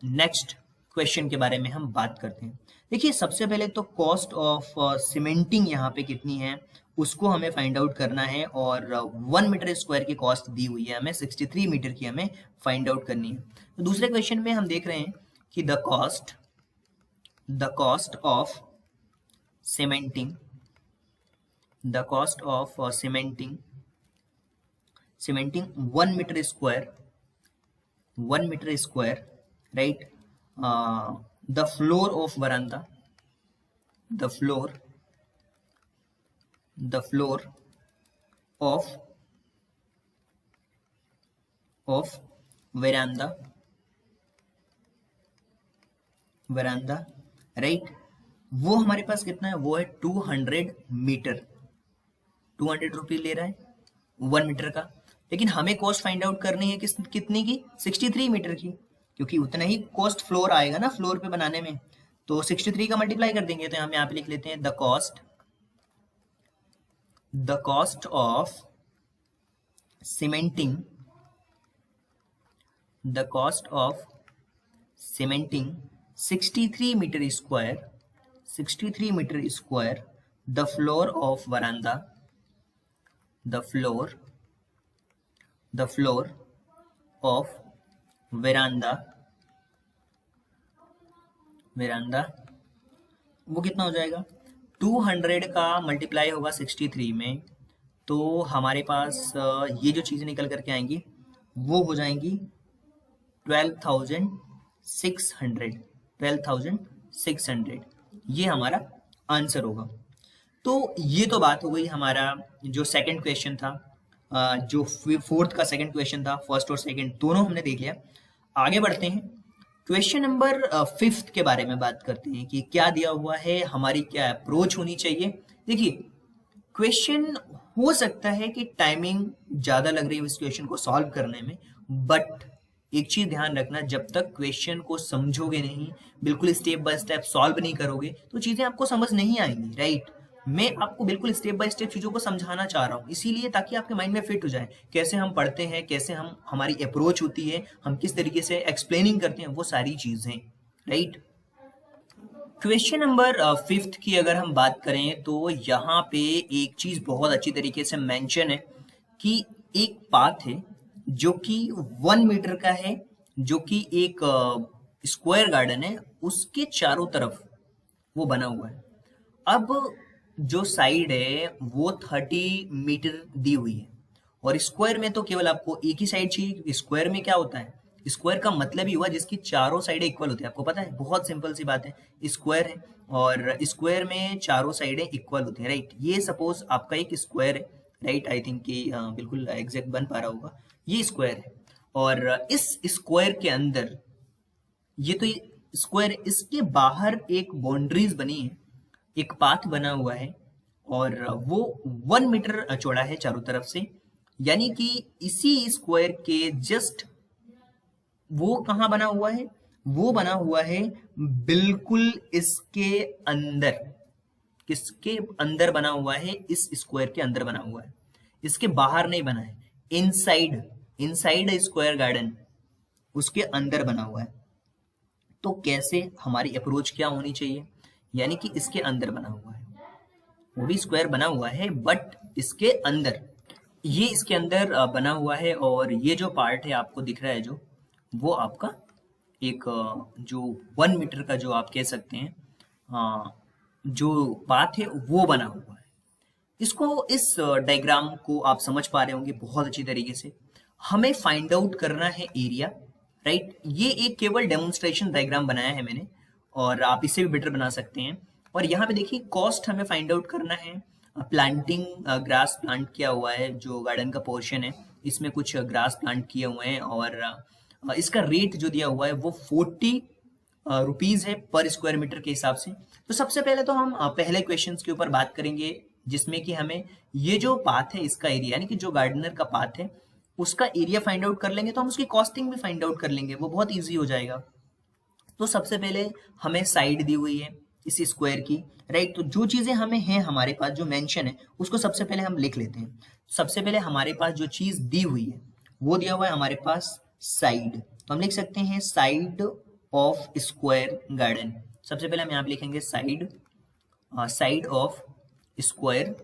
नेक्स्ट क्वेश्चन के बारे में हम बात करते हैं। देखिए सबसे पहले तो कॉस्ट ऑफ सीमेंटिंग यहाँ पे कितनी है उसको हमें फाइंड आउट करना है, और 1 मीटर स्क्वायर की कॉस्ट दी हुई है हमें, 63 मीटर की हमें फाइंड आउट करनी है। तो दूसरे क्वेश्चन में हम देख रहे हैं कि the cost of cementing, cementing 1 metre square, right, the floor of veranda, the floor of veranda, veranda, right, वो हमारे पास कितना है, वो है 200 मीटर, 200 रुपये ले रहा है 1 मीटर का। लेकिन हमें कॉस्ट फाइंड आउट करनी है कितनी की, 63 मीटर की, क्योंकि उतना ही कॉस्ट फ्लोर आएगा ना फ्लोर पे बनाने में, तो 63 का मल्टीप्लाई कर देंगे। तो हम यहाँ पे लिख लेते हैं the cost of cementing, the cost of cementing 63 metre square, 63 metre square the floor of veranda, the floor of veranda, वो कितना हो जाएगा, 200 का मल्टीप्लाई होगा 63 में, तो हमारे पास ये जो चीज़ें निकल करके आएंगी वो हो जाएंगी 12,600, ये हमारा आंसर होगा। तो ये तो बात हो गई हमारा जो सेकंड क्वेश्चन था, जो फोर्थ का सेकंड क्वेश्चन था, फर्स्ट और सेकंड दोनों हमने देख लिया। आगे बढ़ते हैं, क्वेश्चन नंबर 5 के बारे में बात करते हैं कि क्या दिया हुआ है, हमारी क्या अप्रोच होनी चाहिए। देखिए, क्वेश्चन हो सकता है कि टाइमिंग ज्यादा लग रही है इस क्वेश्चन को सॉल्व करने में, बट एक चीज ध्यान रखना, जब तक क्वेश्चन को समझोगे नहीं, बिल्कुल स्टेप बाय स्टेप सॉल्व नहीं करोगे, तो चीजें आपको समझ नहीं आएंगी, राइट। मैं आपको बिल्कुल स्टेप बाय स्टेप चीजों को समझाना चाह रहा हूँ, इसीलिए ताकि आपके माइंड में फिट हो जाए, कैसे हम पढ़ते हैं, कैसे हमारी अप्रोच होती है, हम किस तरीके से एक्सप्लेनिंग करते हैं, वो सारी चीजें, राइट। क्वेश्चन नंबर 5 की अगर हम बात करें तो यहाँ पे एक चीज बहुत अच्छी तरीके से मेंशन है कि एक पाथ है जो कि 1 मीटर का है, जो कि एक स्क्वायर गार्डन है, उसके चारों तरफ वो बना हुआ है। अब जो साइड है वो 30 मीटर दी हुई है, और स्क्वायर में तो केवल आपको एक ही साइड चाहिए, क्योंकि स्क्वायर में क्या होता है, स्क्वायर का मतलब ही हुआ जिसकी चारों साइडें इक्वल होती है। आपको पता है, बहुत सिंपल सी बात है, स्क्वायर है और स्क्वायर में चारों साइडें इक्वल होती है, राइट। ये सपोज आपका एक स्क्वायर है, राइट, आई थिंक कि बिल्कुल एग्जैक्ट बन पा रहा होगा, ये स्क्वायर है, और इस स्क्वायर के अंदर ये तो स्क्वायर, इसके बाहर एक बाउंड्रीज बनी है, एक पाथ बना हुआ है, और वो 1 मीटर चौड़ा है चारों तरफ से, यानी कि इसी स्क्वायर के जस्ट वो कहाँ बना हुआ है, वो बना हुआ है बिल्कुल इसके अंदर, किसके अंदर बना हुआ है, इस स्क्वायर के अंदर बना हुआ है, इसके बाहर नहीं बना है, इनसाइड स्क्वायर गार्डन, उसके अंदर बना हुआ है। तो कैसे हमारी अप्रोच क्या होनी चाहिए, यानी कि इसके अंदर बना हुआ है, वो भी स्क्वायर बना हुआ है बट इसके अंदर, ये इसके अंदर बना हुआ है, और ये जो पार्ट है आपको दिख रहा है जो, वो आपका एक जो 1 मीटर का जो आप कह सकते हैं जो पाथ है वो बना हुआ है। इसको, इस डायग्राम को आप समझ पा रहे होंगे बहुत अच्छी तरीके से। हमें फाइंड आउट करना है एरिया, राइट। ये एक केवल डेमोन्स्ट्रेशन डायग्राम बनाया है मैंने, और आप इससे भी बेटर बना सकते हैं। और यहाँ पे देखिए, कॉस्ट हमें फाइंड आउट करना है। प्लांटिंग, ग्रास प्लांट किया हुआ है, जो गार्डन का पोर्शन है इसमें कुछ ग्रास प्लांट किए हुए हैं, और इसका रेट जो दिया हुआ है वो 40 रुपीज है पर स्क्वायर मीटर के हिसाब से। तो सबसे पहले तो हम पहले क्वेश्चन के ऊपर बात करेंगे, जिसमें कि हमें ये जो पाथ है इसका एरिया, यानी कि जो गार्डनर का पाथ है उसका एरिया फाइंड आउट कर लेंगे, तो हम उसकी कॉस्टिंग भी फाइंड आउट कर लेंगे, वो बहुत ईजी हो जाएगा। तो सबसे पहले हमें साइड दी हुई है इस स्क्वायर की, राइट। तो जो चीजें हमें हैं हमारे पास, जो मेंशन है उसको सबसे पहले हम लिख लेते हैं। सबसे पहले हमारे पास जो चीज दी हुई है वो दिया हुआ है हमारे पास साइड, तो हम लिख सकते हैं साइड ऑफ स्क्वायर गार्डन। सबसे पहले हम यहाँ पे लिखेंगे side of square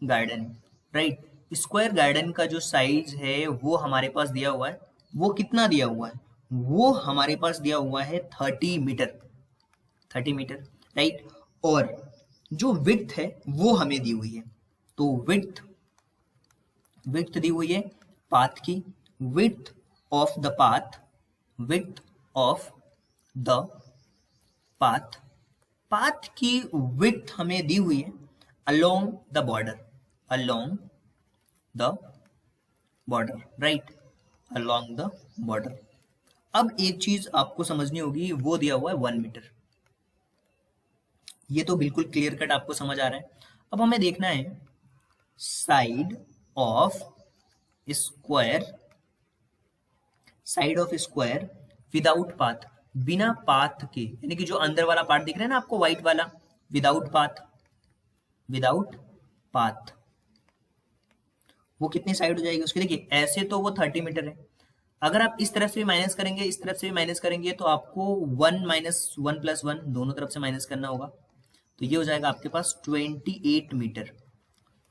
garden, right. Square garden का जो साइज है वो हमारे पास दिया हुआ है, वो कितना दिया हुआ है, वो हमारे पास दिया हुआ है 30 मीटर, 30 मीटर, राइट। और जो विड्थ है वो हमें दी हुई है, तो विड्थ दी हुई है पाथ की, width of the path, width of the path, path की विड्थ हमें दी हुई है along the border, along the border, right, along the border. अब एक चीज आपको समझनी होगी, वो दिया हुआ है 1 मीटर। ये तो बिल्कुल क्लियर कट आपको समझ आ रहा है। अब हमें देखना है side of square, side of square without path, बिना पाथ के, यानी कि जो अंदर वाला पार्ट दिख रहा है ना आपको व्हाइट वाला, विदाउट पाथ, विदाउट पाथ, वो कितनी साइड हो जाएगी उसकी? देखिए ऐसे तो वो 30 मीटर है, अगर आप इस तरफ से भी माइनस करेंगे, इस तरफ से भी माइनस करेंगे, तो आपको 1 माइनस 1 प्लस 1 दोनों तरफ से माइनस करना होगा, तो ये हो जाएगा आपके पास 28 मीटर।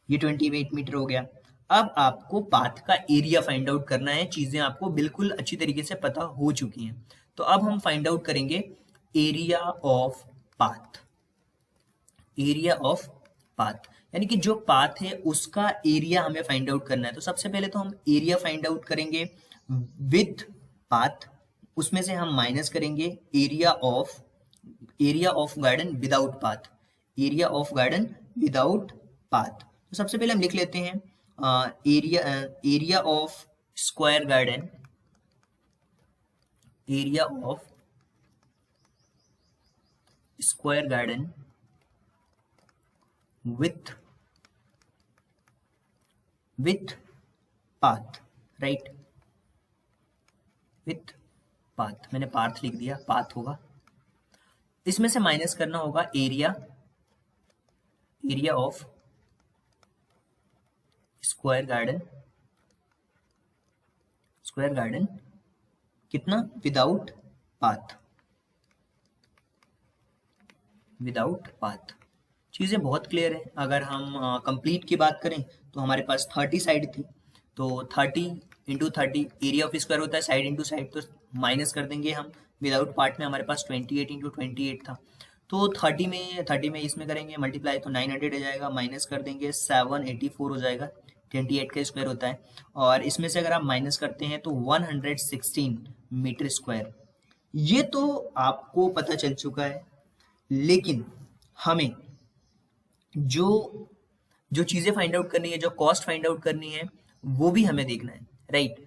ये 28 मीटर हो गया। अब आपको पाथ का एरिया फाइंड आउट करना है, चीजें आपको बिल्कुल अच्छी तरीके से पता हो चुकी हैं। तो अब हम फाइंड आउट करेंगे area of path, area of path, यानी कि जो पाथ है उसका एरिया हमें फाइंड आउट करना है। तो सबसे पहले तो हम एरिया फाइंड आउट करेंगे विथ पाथ, उसमें से हम माइनस करेंगे area of garden without path, area of garden without path. तो सबसे पहले हम लिख लेते हैं area of square garden, area of square garden with path, right, with path, मैंने पाथ लिख दिया, पाथ होगा, इसमें से माइनस करना होगा एरिया ऑफ स्क्वायर गार्डन कितना? Without path, without path. चीजें बहुत क्लियर है। अगर हम कंप्लीट की बात करें तो हमारे पास 30 साइड थी, तो 30 इंटू 30 एरिया ऑफ स्क्वायर होता है साइड इंटू साइड, तो माइनस कर देंगे हम। विदाउट पार्ट में हमारे पास 28 इंटू 28 था, तो 30 में इसमें करेंगे मल्टीप्लाई, तो 900 आ जाएगा, माइनस कर देंगे 784 हो जाएगा, 28 का स्क्वायर होता है, और इसमें से अगर आप माइनस करते हैं तो 116 मीटर स्क्वायर। ये तो आपको पता चल चुका है, लेकिन हमें जो जो चीजें फाइंड आउट करनी है, जो कॉस्ट फाइंड आउट करनी है, वो भी हमें देखना है, राइट।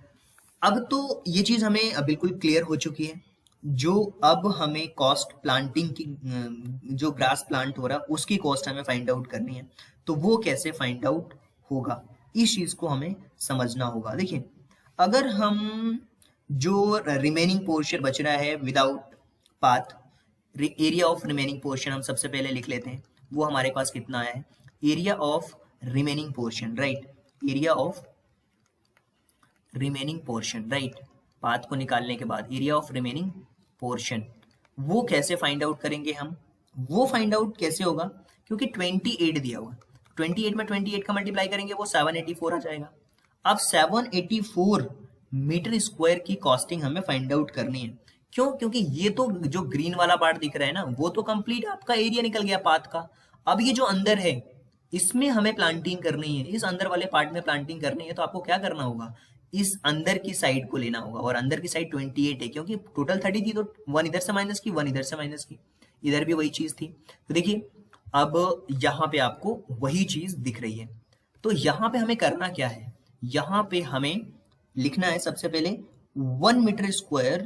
अब तो ये चीज हमें बिल्कुल क्लियर हो चुकी है। जो अब हमें कॉस्ट प्लांटिंग की, जो ग्रास प्लांट हो रहा है उसकी कॉस्ट हमें फाइंड आउट करनी है, तो वो कैसे फाइंड आउट होगा, इस चीज को हमें समझना होगा। देखिए अगर हम जो रिमेनिंग पोर्शन बच रहा है without path, area of remaining portion हम सबसे पहले लिख लेते हैं, वो हमारे पास कितना है, area of remaining portion, right, area of remaining portion, right, path को निकालने के बाद एरिया ऑफ रिमेनिंग पोर्शन, वो कैसे फाइंड आउट करेंगे हम? वो फाइंड आउट कैसे होगा, क्योंकि 28 दिया हुआ, 28 में 28 का मल्टीप्लाई करेंगे वो 784 आ जाएगा। अब 784 मीटर स्क्वायर की कॉस्टिंग हमें फाइंड आउट करनी है। क्यों? क्योंकि ये तो जो ग्रीन वाला पार्ट दिख रहा है ना, वो तो कंप्लीट आपका एरिया निकल गया पाथ का। अब ये जो अंदर है इसमें हमें प्लांटिंग करनी है, इस अंदर वाले पार्ट में प्लांटिंग करनी है, तो आपको क्या करना होगा, इस अंदर की साइड को लेना होगा, और अंदर की साइड 28 है, क्योंकि टोटल 30 थी, तो 1 इधर से माइनस की, 1 इधर से माइनस की, इधर भी वही चीज थी। तो देखिए अब यहाँ पे आपको वही चीज दिख रही है, तो यहाँ पे हमें करना क्या है, यहाँ पे हमें लिखना है सबसे पहले 1 मीटर स्क्वायर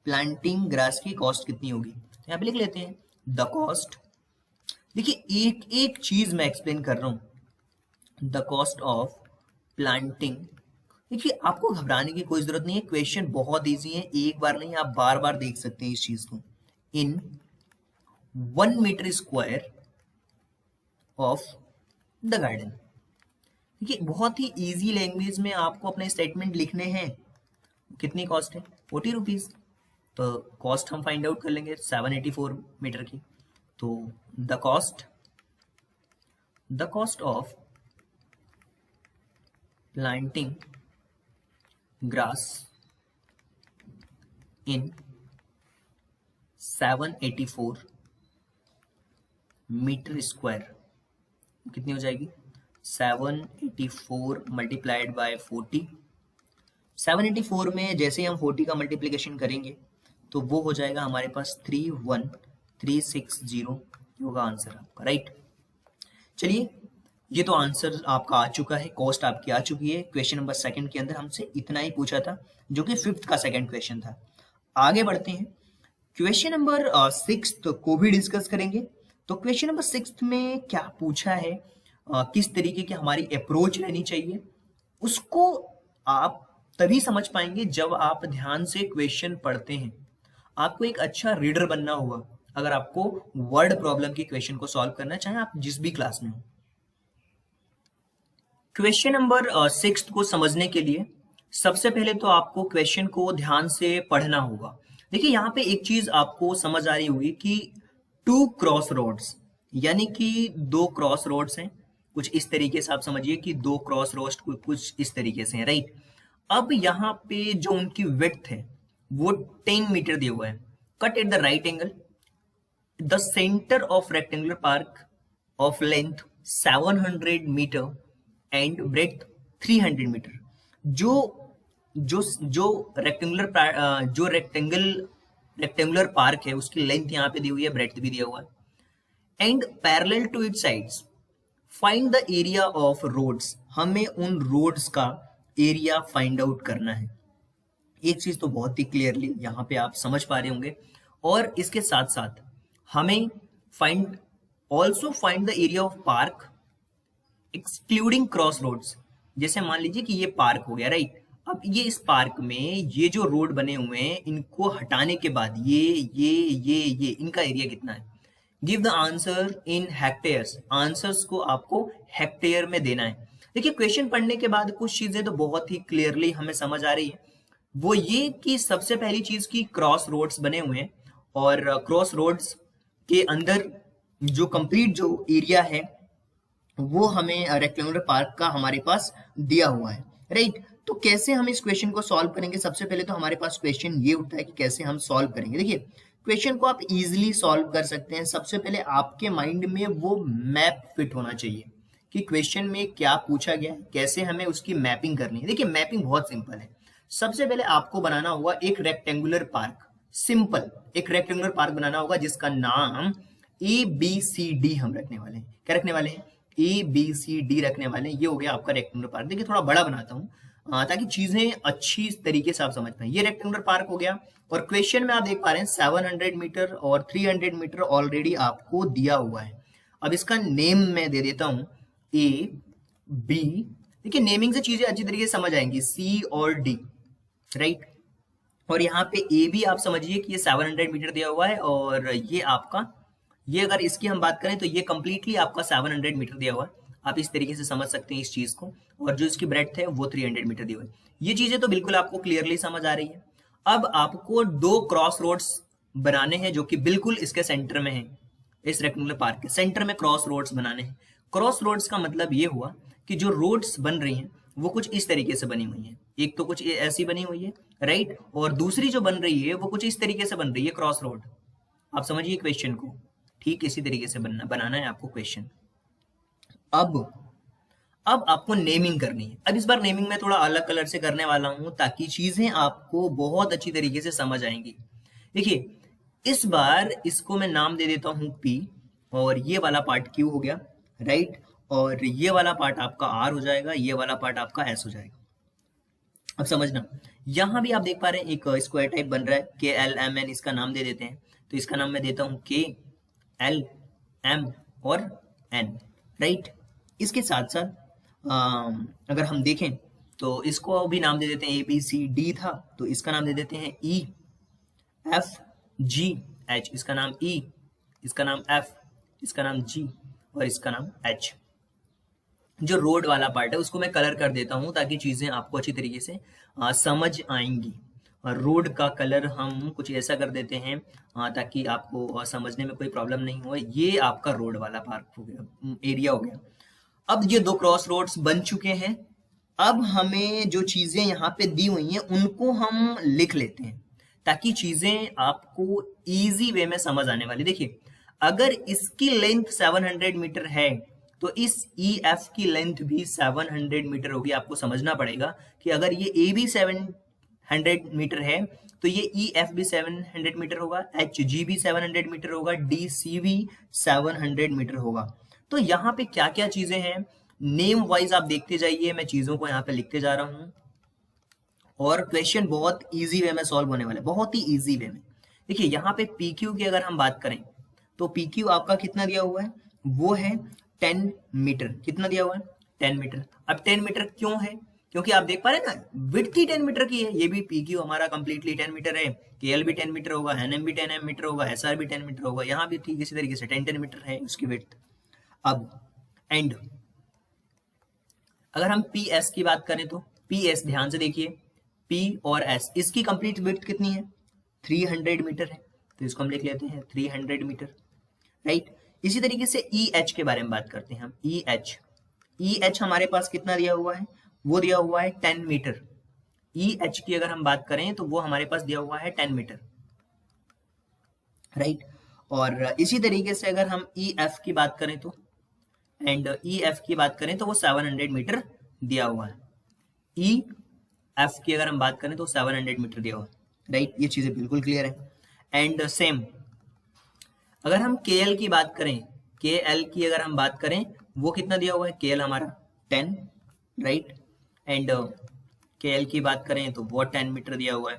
प्लांटिंग ग्रास की कॉस्ट कितनी होगी। तो यहाँ पे लिख लेते हैं द कॉस्ट। देखिए एक एक चीज मैं एक्सप्लेन कर रहा हूँ, द कॉस्ट ऑफ प्लांटिंग। देखिए आपको घबराने की कोई जरूरत नहीं है, क्वेश्चन बहुत इजी है, एक बार नहीं आप बार बार देख सकते हैं इस चीज को। In 1 metre square of the garden, देखिए बहुत ही इजी लैंग्वेज में आपको अपने स्टेटमेंट लिखने हैं। कितनी कॉस्ट है, 40 रुपीज, तो कॉस्ट हम फाइंड आउट कर लेंगे 784 मीटर की। तो the cost of planting grass in 784 metre square कितनी हो जाएगी, 784 मल्टीप्लाइड बाय 40। 784 में जैसे हम 40 का मल्टीप्लिकेशन करेंगे तो वो हो जाएगा हमारे पास 31360 होगा आंसर आपका, राइट। चलिए ये तो आंसर आपका आ चुका है, कॉस्ट आपकी आ चुकी है। क्वेश्चन नंबर 2 के अंदर हमसे इतना ही पूछा था, जो कि 5th का सेकंड क्वेश्चन था। आगे बढ़ते हैं, क्वेश्चन नंबर 6 को भी डिस्कस करेंगे। तो क्वेश्चन नंबर 6 में क्या पूछा है, किस तरीके की हमारी अप्रोच रहनी चाहिए, उसको आप तभी समझ पाएंगे जब आप ध्यान से क्वेश्चन पढ़ते हैं। आपको एक अच्छा रीडर बनना होगा अगर आपको वर्ड प्रॉब्लम की क्वेश्चन को सॉल्व करना है, चाहे आप जिस भी क्लास में हो। क्वेश्चन नंबर 6 को समझने के लिए सबसे पहले तो आपको क्वेश्चन को ध्यान से पढ़ना होगा। देखिए यहाँ पे एक चीज आपको समझ आ रही होगी कि टू क्रॉस रोड्स, यानी कि दो क्रॉस रोड्स हैं, कुछ इस तरीके से आप समझिए कि दो क्रॉस रोड्स कुछ इस तरीके से हैं, राइट। अब यहाँ पे जो उनकी विड्थ है वो 10 मीटर दिया हुआ है। Cut at the right angle, the centre of rectangular park of length 700 metre and breadth 300 metre. जो जो जो रेक्टेंगुलर पार्क है उसकी लेंथ यहाँ पे दी हुई है, ब्रेथ भी दिया हुआ है। And parallel to it sides find the area of roads, हमें उन रोड्स का एरिया फाइंड आउट करना है। एक चीज तो बहुत ही क्लियरली यहाँ पे आप समझ पा रहे होंगे। और इसके साथ साथ हमें also find the area of park excluding cross roads. जैसे मान लीजिए कि ये पार्क हो गया, राइट। अब ये इस पार्क में ये जो रोड बने हुए हैं इनको हटाने के बाद ये इनका एरिया कितना है। Give the answer in hectares, answers को आपको हेक्टेयर में देना है। देखिए क्वेश्चन पढ़ने के बाद कुछ चीजें तो बहुत ही क्लियरली हमें समझ आ रही है। वो ये कि सबसे पहली चीज की क्रॉस रोड्स बने हुए हैं और क्रॉस रोड्स के अंदर जो कंप्लीट जो एरिया है वो हमें रेक्टेंगुलर पार्क का हमारे पास दिया हुआ है, राइट। तो कैसे हम इस क्वेश्चन को सॉल्व करेंगे, सबसे पहले तो हमारे पास क्वेश्चन ये उठता है कि कैसे हम सॉल्व करेंगे। देखिए क्वेश्चन को आप इजीली सॉल्व कर सकते हैं। सबसे पहले आपके माइंड में वो मैप फिट होना चाहिए कि क्वेश्चन में क्या पूछा गया है, कैसे हमें उसकी मैपिंग करनी है। देखिए मैपिंग बहुत सिंपल है। सबसे पहले आपको बनाना होगा एक रेक्टेंगुलर पार्क, सिंपल एक रेक्टेंगुलर पार्क बनाना होगा जिसका नाम ABCD हम रखने वाले हैं। क्या रखने वाले हैं? ABCD रखने वाले हैं। ये हो गया आपका रेक्टेंगुलर पार्क। देखिए थोड़ा बड़ा बनाता हूँ ताकि चीजें अच्छी तरीके से आप समझ पाए। ये रेक्टेंगुलर पार्क हो गया और क्वेश्चन में आप देख पा रहे हैं 700 मीटर और 300 मीटर ऑलरेडी आपको दिया हुआ है। अब इसका नेम मैं दे देता हूं AB। देखिए नेमिंग से चीजें अच्छी तरीके से समझ आएंगी, C और D, राइट। और यहाँ पे AB आप समझिए कि ये 700 मीटर दिया हुआ है और ये आपका, ये अगर इसकी हम बात करें तो ये कंप्लीटली आपका 700 मीटर दिया हुआ है। आप इस तरीके से समझ सकते हैं इस चीज को। और जो इसकी ब्रेड्थ है वो 300 मीटर दी हुई है। ये चीजें तो बिल्कुल आपको क्लियरली समझ आ रही है। अब आपको दो क्रॉस रोड्स बनाने हैं जो कि बिल्कुल इसके सेंटर में है। इस रेक्टेंगुलर पार्क के सेंटर में क्रॉस रोड्स बनाने हैं। क्रॉस रोड्स का मतलब ये हुआ कि जो रोड्स बन रही हैं वो कुछ इस तरीके से बनी हुई है। एक तो कुछ ऐसी बनी हुई है, राइट, और दूसरी जो बन रही है वो कुछ इस तरीके से बन रही है, क्रॉस रोड। आप समझिए क्वेश्चन को, ठीक इसी तरीके से बनाना है आपको क्वेश्चन। अब आपको नेमिंग करनी है। अब इस बार नेमिंग में थोड़ा अलग कलर से करने वाला हूं ताकि चीजें आपको बहुत अच्छी तरीके से समझ आएंगी। देखिए इस बार इसको मैं नाम दे देता हूं P और ये वाला पार्ट Q हो गया, राइट, और ये वाला पार्ट आपका R हो जाएगा, ये वाला पार्ट आपका S हो जाएगा। अब समझना, यहां भी आप देख पा रहे हैं एक स्क्वायर टाइप बन रहा है, KLMN इसका नाम दे देते हैं। तो इसका नाम मैं देता हूं KLM और N, राइट। इसके साथ साथ अगर हम देखें तो इसको भी नाम दे देते हैं ABCD था तो इसका नाम दे देते हैं EFGH, इसका नाम E, इसका नाम F, इसका नाम G और इसका नाम H। जो रोड वाला पार्ट है उसको मैं कलर कर देता हूं ताकि चीजें आपको अच्छी तरीके से समझ आएंगी। और रोड का कलर हम कुछ ऐसा कर देते हैं ताकि आपको समझने में कोई प्रॉब्लम नहीं हो। ये आपका रोड वाला पार्क हो गया, एरिया हो गया। अब ये दो क्रॉस रोड्स बन चुके हैं। अब हमें जो चीजें यहाँ पे दी हुई हैं उनको हम लिख लेते हैं ताकि चीजें आपको इजी वे में समझ आने वाली। देखिए अगर इसकी लेंथ 700 मीटर है तो इस EF की लेंथ भी 700 मीटर होगी। आपको समझना पड़ेगा कि अगर ये AB 700 मीटर है तो ये EF भी 700 मीटर होगा, HG भी 700 मीटर होगा, DC भी 700 मीटर होगा। तो यहाँ पे क्या क्या चीजें हैं नेम वाइज आप देखते जाइए, मैं चीजों को यहाँ पे लिखते जा रहा हूँ। और क्वेश्चन बहुत इजी वे में सॉल्व होने वाला है, बहुत ही इजी वे में। देखिए यहाँ पे पी क्यू की अगर हम बात करें तो पी क्यू आपका कितना दिया हुआ है, वो है 10 मीटर। कितना दिया हुआ है, 10 मीटर। अब 10 मीटर क्यों है, क्योंकि आप देख पा रहे हैं ना विड्थ ही 10 मीटर की है। ये भी पी क्यू हमारा कंप्लीटली 10 मीटर है, के एल भी 10 मीटर होगा, एन एम भी 10 मीटर होगा, एस आर भी 10 मीटर होगा, यहाँ भी ठीक इसी तरीके से 10 मीटर है उसकी विड्थ। अब एंड अगर हम पी एस की बात करें तो पी एस ध्यान से देखिए, पी और एस इसकी कंप्लीट विड्थ कितनी है, 300 मीटर है, तो इसको हम लिख लेते हैं 300 मीटर, राइट। इसी तरीके से ई एच के बारे में बात करते हैं हम। ई एच हमारे पास कितना दिया हुआ है, वो दिया हुआ है 10 मीटर। ई एच की अगर हम बात करें तो वो हमारे पास दिया हुआ है 10 मीटर, राइट। और इसी तरीके से अगर हम ई एफ की बात करें तो एंड ई एफ की बात करें तो वो 700 मीटर दिया हुआ है। ई एफ की अगर हम बात करें तो 700 मीटर दिया हुआ है, राइट। ये चीजें बिल्कुल क्लियर है। एंड सेम अगर हम के एल की बात करें, के एल की अगर हम बात करें वो कितना दिया हुआ है, के एल हमारा 10, राइट। एंड के एल की बात करें तो वो 10 मीटर दिया हुआ है।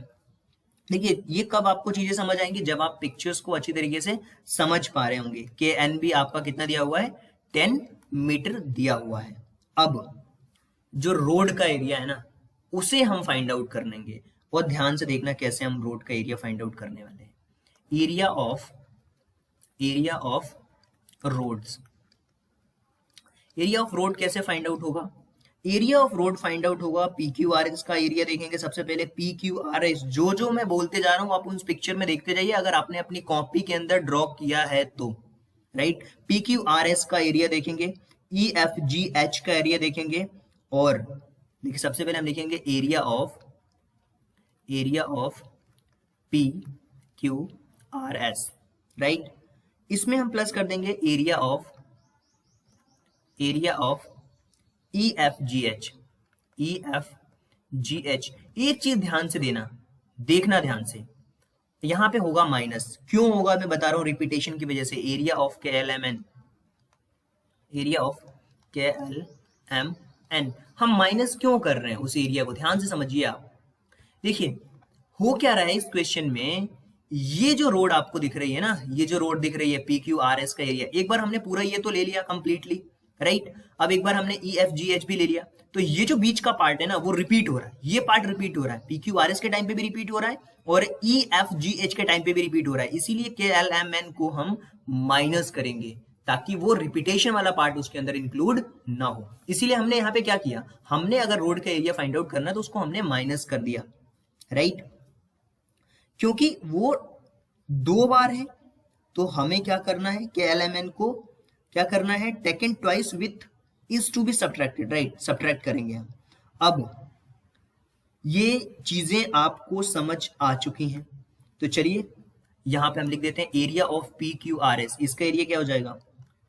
देखिए ये कब आपको चीजें समझ आएंगी, जब आप पिक्चर्स को अच्छी तरीके से समझ पा रहे होंगे। के एन भी आपका कितना दिया हुआ है, 10 मीटर दिया हुआ है। अब जो रोड का एरिया है ना उसे हम फाइंड आउट कर लेंगे, और ध्यान से देखना कैसे हम रोड का एरिया फाइंड आउट करने वाले हैं। Area of roads, area of road कैसे फाइंड आउट होगा, area of road find out होगा पी क्यू आर एस का एरिया देखेंगे। सबसे पहले पी क्यू आर एस, जो मैं बोलते जा रहा हूँ आप उस पिक्चर में देखते जाइए, अगर आपने अपनी कॉपी के अंदर ड्रॉ किया है तो, right. P Q R S का एरिया देखेंगे, ई एफ जी एच का एरिया देखेंगे, और देखिए सबसे पहले हम लिखेंगे area of P Q R S, right. इसमें हम प्लस कर देंगे area of E F G H, एक चीज ध्यान से देखना ध्यान से, यहां पे होगा माइनस। क्यों होगा मैं बता रहा हूं, रिपीटेशन की वजह से। Area of K L M N, area of K L M N, हम माइनस क्यों कर रहे हैं उस एरिया को, ध्यान से समझिए आप। देखिए हो क्या रहा है इस क्वेश्चन में, ये जो रोड आपको दिख रही है ना, ये जो रोड दिख रही है पी क्यू आर एस का एरिया, एक बार हमने पूरा ये तो ले लिया कंप्लीटली, राइट। अब एक बार हमने ई एफ जी एच भी ले लिया, तो ये जो बीच का पार्ट है ना वो रिपीट हो रहा है, ये पार्ट रिपीट हो रहा है, पी क्यू आर एस के टाइम पे भी रिपीट हो रहा है और ई एफ जी एच के टाइम पे भी रिपीट हो रहा है। इसीलिए के एल एम एन को हम माइनस करेंगे ताकि वो रिपीटेशन वाला पार्ट उसके अंदर इंक्लूड ना हो। इसीलिए हमने यहाँ पे क्या किया, हमने अगर रोड का एरिया फाइंड आउट करना है तो उसको हमने माइनस कर दिया, राइट। क्योंकि वो 2 बार है तो हमें क्या करना है, के एल एम एन को क्या करना है, taken twice with is to be subtracted, right. Subtract करेंगे हम। अब ये चीजें आपको समझ आ चुकी हैं, तो चलिए यहां पे हम लिख देते हैं area of P Q R S. इसका एरिया क्या हो जाएगा,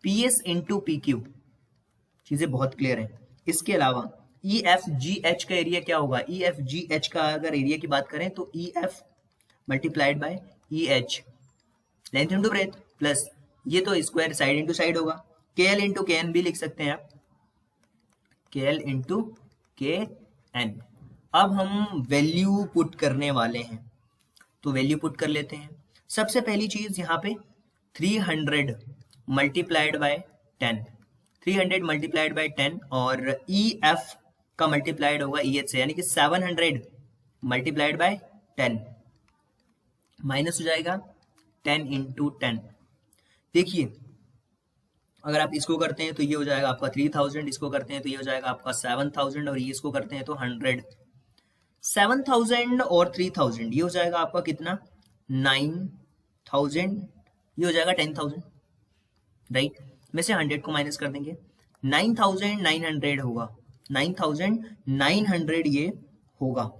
P S into P Q. चीजें बहुत क्लियर है। इसके अलावा ई एफ जी एच का एरिया क्या होगा, ई एफ जी एच का अगर एरिया की बात करें तो E F multiplied by E H, length into breadth, plus ये तो स्क्वायर साइड इंटू साइड होगा, के एल इंटू के एन भी लिख सकते हैं आप, के एल इंटू के एन। अब हम वैल्यू पुट करने वाले हैं, तो वैल्यू पुट कर लेते हैं। सबसे पहली चीज यहाँ पे 300 मल्टीप्लाइड बाय 10, 300 मल्टीप्लाइड बाय 10, और ई एफ का मल्टीप्लाइड होगा ई एच से, यानी कि 700 मल्टीप्लाइड बाय 10 माइनस हो जाएगा 10 इंटू 10। देखिए अगर आप इसको करते हैं तो ये हो जाएगा आपका 3000, इसको करते हैं तो ये हो जाएगा आपका 7000, और ये इसको करते हैं तो 100। 7000 और 3000 ये हो जाएगा आपका कितना, 9000, ये हो जाएगा 10000, राइट। में से 100 को माइनस कर देंगे, 9900 होगा, 9900 ये होगा,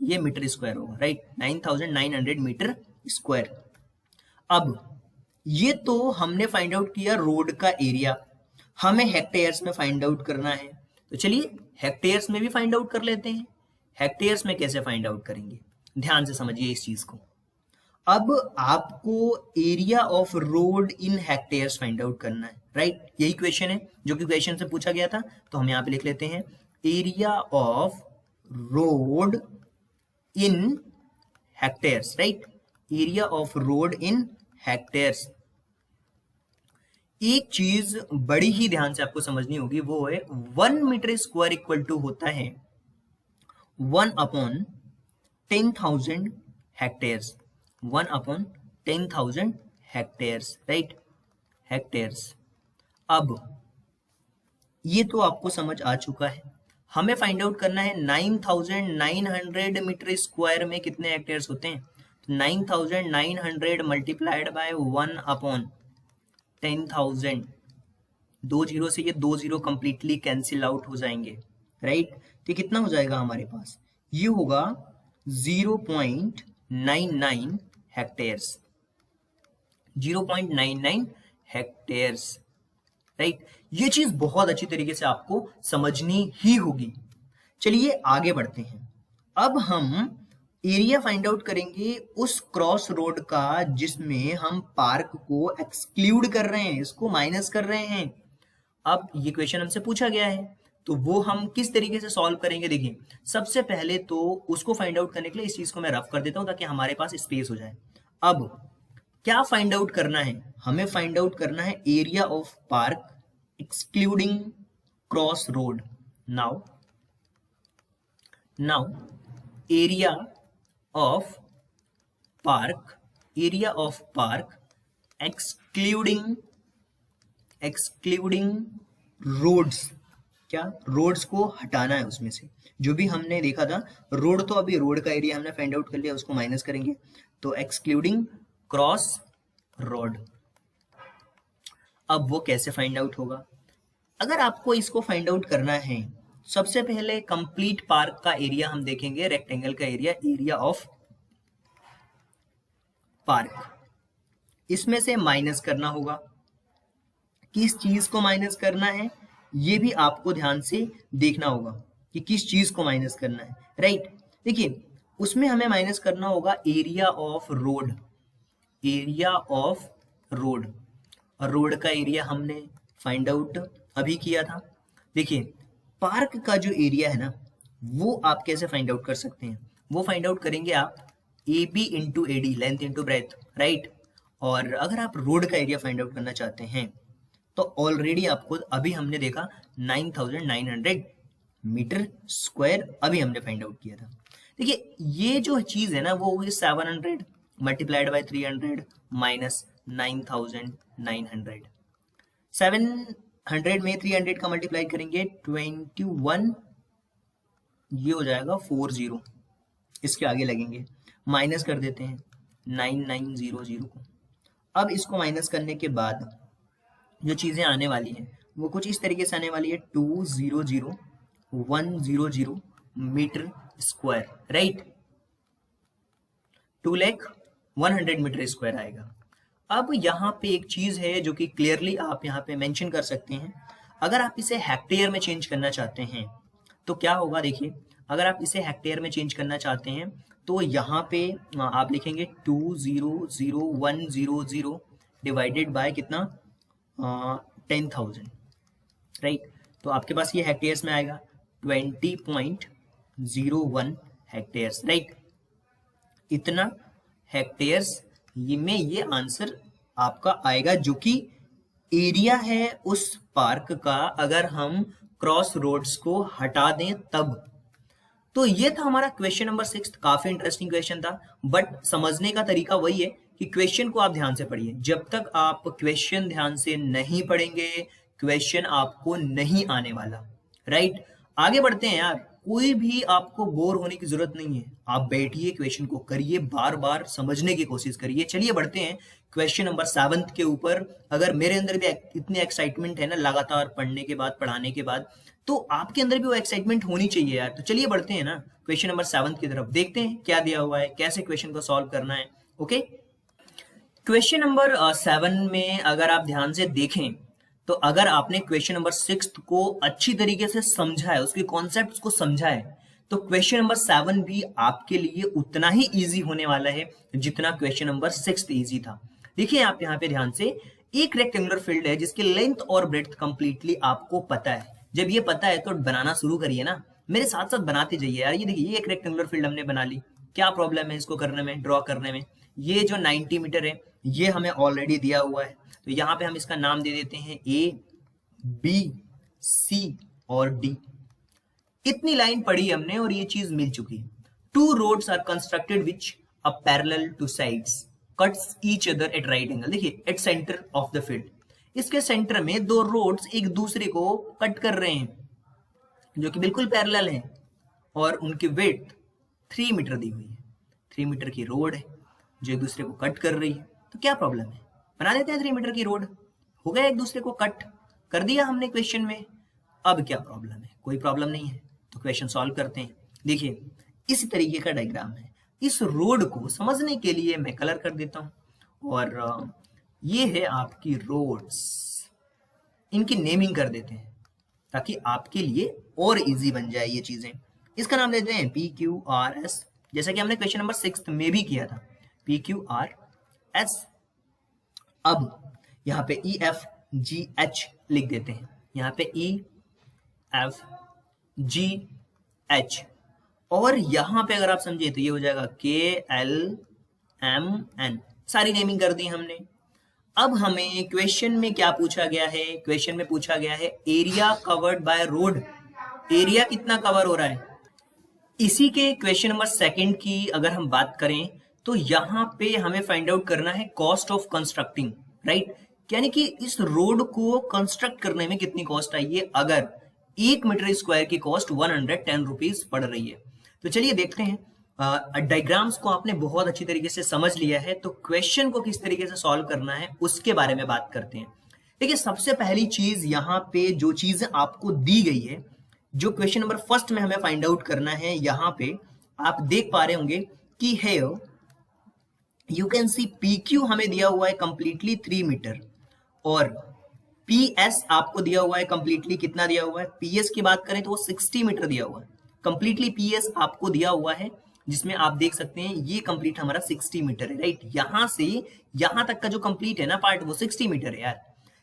ये मीटर स्क्वायर होगा, राइट। 9900 metre square. अब ये तो हमने फाइंड आउट किया रोड का एरिया, हमें हेक्टेयर्स में फाइंड आउट करना है, तो चलिए हेक्टेयर्स में भी फाइंड आउट कर लेते हैं। हेक्टेयर्स में कैसे फाइंड आउट करेंगे, ध्यान से समझिए इस चीज को। अब आपको area of road in hectares find out करना है, राइट। यही क्वेश्चन है जो कि क्वेश्चन से पूछा गया था, तो हम यहाँ पे लिख लेते हैं area of road in hectares, right, area of road in hectares. एक चीज बड़ी ही ध्यान से आपको समझनी होगी, वो है 1 मीटर स्क्वायर इक्वल टू होता है 1/10,000 हेक्टेयर्स, 1/10,000 हेक्टेयर्स, राइट, हेक्टेयर्स। अब ये तो आपको समझ आ चुका है। हमें फाइंड आउट करना है 9,900 मीटर स्क्वायर में कितने हेक्टेयर्स होते हैं। 9,900 मल्टीप्लाइड बाय 1/10,000, 2 जीरो से ये 2 जीरो कंप्लीटली कैंसिल आउट हो जाएंगे, राइट। तो कितना हो जाएगा हमारे पास, ये होगा 0.99 हेक्टेयर्स, 0.99 हेक्टेयर्स, राइट। ये चीज बहुत अच्छी तरीके से आपको समझनी ही होगी। चलिए आगे बढ़ते हैं। अब हम एरिया फाइंड आउट करेंगे उस क्रॉस रोड का जिसमें हम पार्क को एक्सक्लूड कर रहे हैं, इसको माइनस कर रहे हैं। अब ये क्वेश्चन हमसे पूछा गया है, तो वो हम किस तरीके से सॉल्व करेंगे। देखिए, सबसे पहले तो उसको फाइंड आउट करने के लिए इस चीज को मैं रफ कर देता हूं ताकि हमारे पास स्पेस हो जाए। अब क्या फाइंड आउट करना है, हमें फाइंड आउट करना है area of park excluding cross road. Now area of park excluding roads, क्या रोड्स को हटाना है उसमें से। जो भी हमने देखा था रोड, तो अभी रोड का एरिया हमने फाइंड आउट कर लिया, उसको माइनस करेंगे, तो एक्सक्लूडिंग क्रॉस रोड। अब वो कैसे फाइंड आउट होगा, अगर आपको इसको फाइंड आउट करना है, सबसे पहले कंप्लीट पार्क का एरिया हम देखेंगे, रेक्टेंगल का एरिया ऑफ पार्क, इसमें से माइनस करना होगा। किस चीज को माइनस करना है ये भी आपको ध्यान से देखना होगा कि किस चीज को माइनस करना है, राइट। देखिए, उसमें हमें माइनस करना होगा एरिया ऑफ रोड, और रोड का एरिया हमने फाइंड आउट अभी किया था। देखिए, पार्क का जो एरिया है ना, वो आप कैसे फाइंड आउट कर सकते हैं, वो फाइंड आउट करेंगे आप AB into AD, length into breadth, right. और अगर आप रोड का एरिया फाइंड आउट करना चाहते हैं तो ऑलरेडी आपको अभी हमने देखा 9,900 मीटर स्क्वायर अभी हमने फाइंड आउट किया था। देखिए, ये जो चीज है ना वो होगी 700 मल्टीप्लाइड बाय 300 माइनस 9,900। 700 में 300 का मल्टीप्लाई करेंगे 21, ये हो जाएगा 40, इसके आगे लगेंगे, माइनस कर देते हैं 9900 को। अब इसको माइनस करने के बाद जो चीजें आने वाली हैं वो कुछ इस तरीके से आने वाली है 200,100 metre square, right, 2,100,000 metre square आएगा। अब यहाँ पे एक चीज है जो कि क्लियरली आप यहाँ पे मेंशन कर सकते हैं। अगर आप इसे हेक्टेयर में चेंज करना चाहते हैं तो क्या होगा, देखिए, अगर आप इसे हेक्टेयर में चेंज करना चाहते हैं तो यहाँ पे आप लिखेंगे 200,100 डिवाइडेड बाय कितना, 10,000, राइट। तो आपके पास ये हेक्टेयर्स में आएगा 20.01 हेक्टेयर्स, राइट। इतना हेक्टेयर्स में ये आंसर आपका आएगा, जो कि एरिया है उस पार्क का अगर हम क्रॉस रोड्स को हटा दें तब। तो ये था हमारा क्वेश्चन नंबर 6। काफी इंटरेस्टिंग क्वेश्चन था, बट समझने का तरीका वही है कि क्वेश्चन को आप ध्यान से पढ़िए। जब तक आप क्वेश्चन ध्यान से नहीं पढ़ेंगे, क्वेश्चन आपको नहीं आने वाला, राइट। आगे बढ़ते हैं यार, कोई भी आपको बोर होने की जरूरत नहीं है, आप बैठिए, क्वेश्चन को करिए, बार बार समझने की कोशिश करिए। चलिए बढ़ते हैं क्वेश्चन नंबर 7 के ऊपर। अगर मेरे अंदर भी इतनी एक्साइटमेंट है ना लगातार पढ़ने के बाद, पढ़ाने के बाद, तो आपके अंदर भी वो एक्साइटमेंट होनी चाहिए यार। तो चलिए बढ़ते हैं ना क्वेश्चन नंबर 7 की तरफ, देखते हैं क्या दिया हुआ है, कैसे क्वेश्चन को सॉल्व करना है। ओके, क्वेश्चन नंबर 7 में अगर आप ध्यान से देखें तो अगर आपने क्वेश्चन नंबर 6 को अच्छी तरीके से समझा है, उसके कॉन्सेप्ट्स को समझा है, तो क्वेश्चन नंबर 7 भी आपके लिए उतना ही इजी होने वाला है जितना क्वेश्चन नंबर 6 इजी था। देखिए आप यहाँ पे ध्यान से, एक रेक्टेंगुलर फील्ड है जिसकी लेंथ और ब्रेड्थ कंप्लीटली आपको पता है। जब ये पता है तो बनाना शुरू करिए ना, मेरे साथ साथ बनाते जाइए यार। ये देखिए, ये एक रेक्टेंगुलर फील्ड हमने बना ली, क्या प्रॉब्लम है इसको करने में, ड्रॉ करने में। ये जो 90 मीटर है ये हमें ऑलरेडी दिया हुआ है, तो यहाँ पे हम इसका नाम दे देते हैं ए, बी, सी और डी। इतनी लाइन पढ़ी हमने और ये चीज मिल चुकी है। Two roads are constructed which a parallel to sides cuts each other at right angle. देखिए at centre of the field, इसके सेंटर में दो रोड्स एक दूसरे को कट कर रहे हैं जो कि बिल्कुल पैरेलल है और उनकी विड्थ 3 मीटर दी हुई है। 3 मीटर की रोड है जो एक दूसरे को कट कर रही है, तो क्या प्रॉब्लम है, बना देते हैं 3 मीटर की रोड, हो गया एक दूसरे को कट कर दिया हमने क्वेश्चन में। अब क्या प्रॉब्लम है, कोई प्रॉब्लम नहीं है, तो क्वेश्चन सॉल्व करते हैं। देखिए इसी तरीके का डायग्राम है, इस रोड को समझने के लिए मैं कलर कर देता हूं और ये है आपकी रोड्स, इनकी नेमिंग कर देते हैं ताकि आपके लिए और इजी बन जाए ये चीजें। इसका नाम देते हैं पी क्यू आर एस, जैसा कि हमने क्वेश्चन नंबर 6 में भी किया था, पी क्यू आर एस। अब यहाँ पे ई एफ जी एच लिख देते हैं, यहाँ पे ई एफ जी एच, और यहाँ पे अगर आप समझे तो ये हो जाएगा के एल एम एन, सारी नेमिंग कर दी हमने। अब हमें क्वेश्चन में क्या पूछा गया है, क्वेश्चन में पूछा गया है area covered by road, area कितना कवर हो रहा है। इसी के क्वेश्चन नंबर 2 की अगर हम बात करें तो यहाँ पे हमें फाइंड आउट करना है कॉस्ट ऑफ कंस्ट्रक्टिंग, राइट, यानी कि इस रोड को कंस्ट्रक्ट करने में कितनी कॉस्ट आई है। अगर 1 मीटर स्क्वायर की कॉस्ट 110 रुपीज पड़ रही है, तो चलिए देखते हैं। डायग्राम्स को आपने बहुत अच्छी तरीके से समझ लिया है, तो क्वेश्चन को किस तरीके से सॉल्व करना है उसके बारे में बात करते हैं। देखिए सबसे पहली चीज यहाँ पे जो चीजें आपको दी गई है, जो क्वेश्चन नंबर 1 में हमें फाइंड आउट करना है, यहाँ पे आप देख पा रहे होंगे कि है you can see P Q हमें दिया हुआ है कंप्लीटली 3 मीटर और पी एस आपको दिया हुआ है कंप्लीटली कितना दिया हुआ है। पी एस की बात करें तो वो 60 मीटर दिया हुआ है, कंप्लीटली पी एस आपको दिया हुआ है, जिसमें आप देख सकते हैं ये कंप्लीट हमारा 60 मीटर है, राइट। यहां से यहां तक का जो कंप्लीट है ना पार्ट, वो 60 मीटर है यार,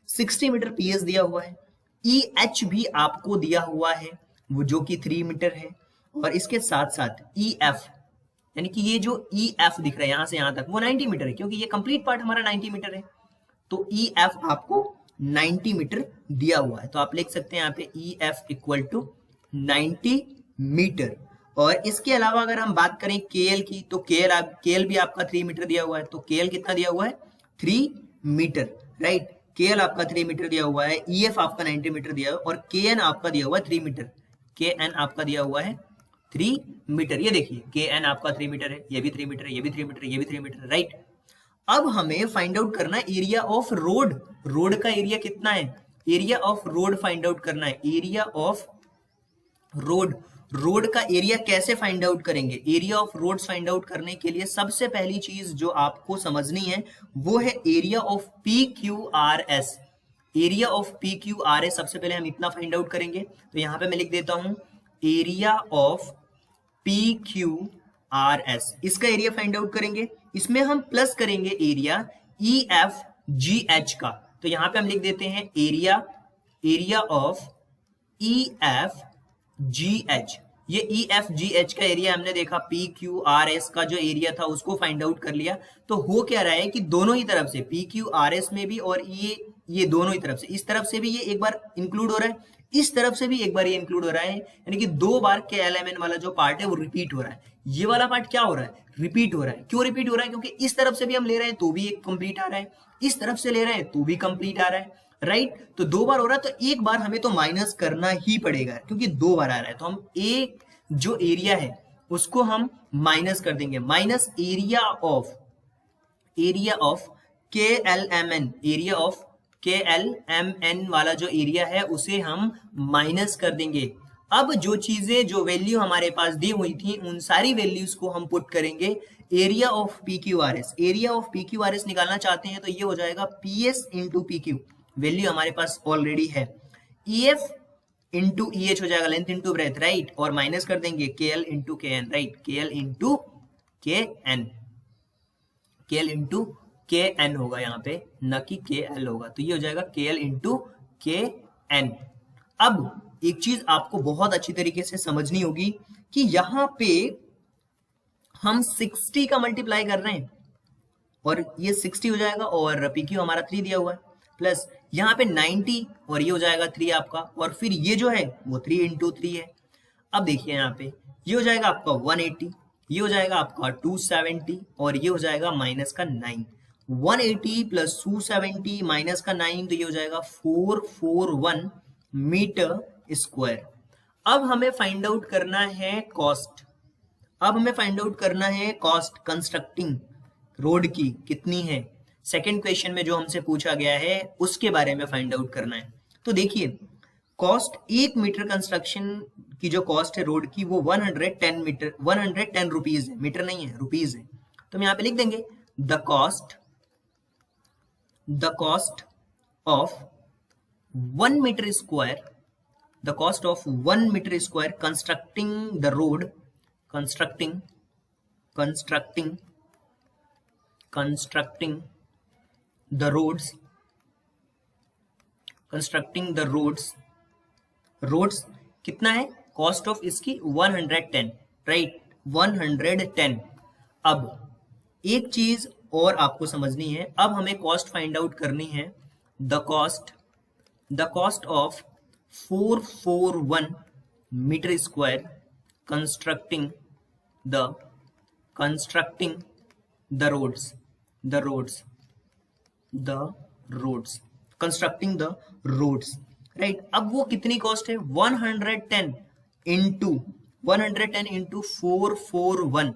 60 मीटर पीएस दिया हुआ है। ई एच भी आपको दिया हुआ है वो जो कि 3 मीटर है, और इसके साथ साथ ई एफ, यानी कि ये जो ई एफ दिख रहा है यहां से यहां तक वो 90 मीटर है, क्योंकि ये कंप्लीट पार्ट हमारा 90 मीटर है, तो ई एफ आपको 90 मीटर दिया हुआ है। तो आप लिख सकते हैं यहाँ पे E F equal to 90 metre. और इसके अलावा अगर हम बात करें केएल की, तो केएल भी आपका 3 मीटर दिया हुआ है, तो केएल कितना दिया हुआ है 3 मीटर, राइट। केएल आपका 3 मीटर दिया हुआ है, ईएफ आपका 90 मीटर दिया हुआ है, और केएन आपका दिया हुआ है 3 मीटर, केएन आपका दिया हुआ है 3 मीटर। ये देखिए केएन आपका 3 मीटर है, ये भी 3 मीटर है, ये भी 3 मीटर है, ये भी 3 मीटर, राइट। अब हमें फाइंड आउट करना है एरिया ऑफ रोड, रोड का एरिया कितना है, area of road find out करना है। एरिया ऑफ रोड, रोड का एरिया कैसे फाइंड आउट करेंगे। Area of roads find out करने के लिए सबसे पहली चीज जो आपको समझनी है वो है area of P Q R S. Area of P Q R S सबसे पहले हम इतना फाइंड आउट करेंगे, तो यहां पे मैं लिख देता हूं area of P Q R S, इसका एरिया फाइंड आउट करेंगे। इसमें हम प्लस करेंगे area E F G H का, तो यहां पे हम लिख देते हैं area of E F G H. ये ई एफ जी एच का एरिया हमने देखा, पी क्यू आर एस का जो एरिया था उसको फाइंड आउट कर लिया। तो हो क्या रहा है कि दोनों ही तरफ से पी क्यू आर एस में भी, और ये दोनों ही तरफ से, इस तरफ से भी ये एक बार इंक्लूड हो रहा है, इस तरफ से भी एक बार ये इंक्लूड हो रहा है, यानी कि 2 बार के एल एम एन वाला जो पार्ट है वो रिपीट हो रहा है। ये वाला पार्ट क्या हो रहा है, रिपीट हो रहा है। क्यों रिपीट हो रहा है, क्योंकि इस तरफ से भी हम ले रहे हैं तो भी एक कंप्लीट आ रहा है, इस तरफ से ले रहे हैं तो भी कंप्लीट आ रहा है, राइट। तो 2 बार हो रहा है, तो एक बार हमें तो माइनस करना ही पड़ेगा क्योंकि 2 बार आ रहा है, तो हम एक जो एरिया है उसको हम माइनस कर देंगे, minus area of K L M N, area of K L M N वाला जो एरिया है उसे हम माइनस कर देंगे। अब जो चीजें, जो वैल्यू हमारे पास दी हुई थी उन सारी वैल्यूज को हम पुट करेंगे area of P Q R S. Area of P Q R S निकालना चाहते हैं तो ये हो जाएगा P S into P Q, value हमारे पास ऑलरेडी है, E F into E H हो जाएगा लेंथ इंटू ब्रेथ, राइट, और माइनस कर देंगे के एल इंटू के एन, राइट, के एल इंटू के एन, के एल इंटू के एन होगा यहाँ पे, न कि के एल होगा, तो ये हो जाएगा के एल इंटू के एन। अब एक चीज आपको बहुत अच्छी तरीके से समझनी होगी कि यहाँ पे हम 60 का मल्टीप्लाई कर रहे हैं और ये 60 हो जाएगा और PQ हमारा 3 दिया हुआ है, प्लस यहाँ पे 90 और ये हो जाएगा 3 आपका, और फिर ये जो है वो 3 इंटू 3 है। अब देखिए यहाँ पे ये हो जाएगा आपका 180, ये हो जाएगा आपका 270 और ये हो जाएगा माइनस का 9। 180 प्लस 270 माइनस का 9 तो ये हो जाएगा 441 मीटर स्क्वायर। अब हमें फाइंड आउट करना है कॉस्ट। अब हमें फाइंड आउट करना है कॉस्ट कंस्ट्रक्टिंग रोड की कितनी है। सेकंड क्वेश्चन में जो हमसे पूछा गया है उसके बारे में फाइंड आउट करना है। तो देखिए कॉस्ट 1 मीटर कंस्ट्रक्शन की जो कॉस्ट है रोड की वो 110 रुपीज है, मीटर नहीं है, रुपीज है। तो हम यहाँ पे लिख देंगे the cost of 1 metre square, the cost of 1 meter square constructing the road, constructing the roads, roads कितना है कॉस्ट ऑफ इसकी 110, राइट, 110। अब एक चीज और आपको समझनी है, अब हमें कॉस्ट फाइंड आउट करनी है। The cost of 441 metre square constructing the roads, right. अब वो कितनी कॉस्ट है 110 इंटू 441,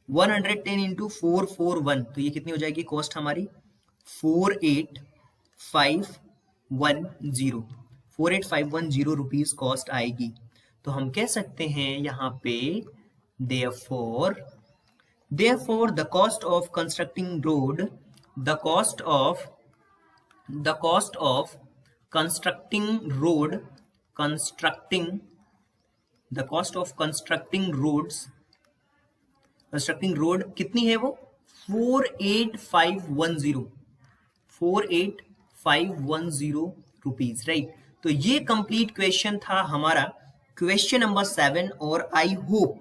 110 इंटू 441 तो ये कितनी हो जाएगी कॉस्ट हमारी 48510 रुपीज कॉस्ट आएगी। तो हम कह सकते हैं यहाँ पे therefore the cost of constructing road, the cost of constructing road कितनी है वो 48510 रुपीज, राइट। तो ये कंप्लीट क्वेश्चन था हमारा क्वेश्चन नंबर 7, और आई होप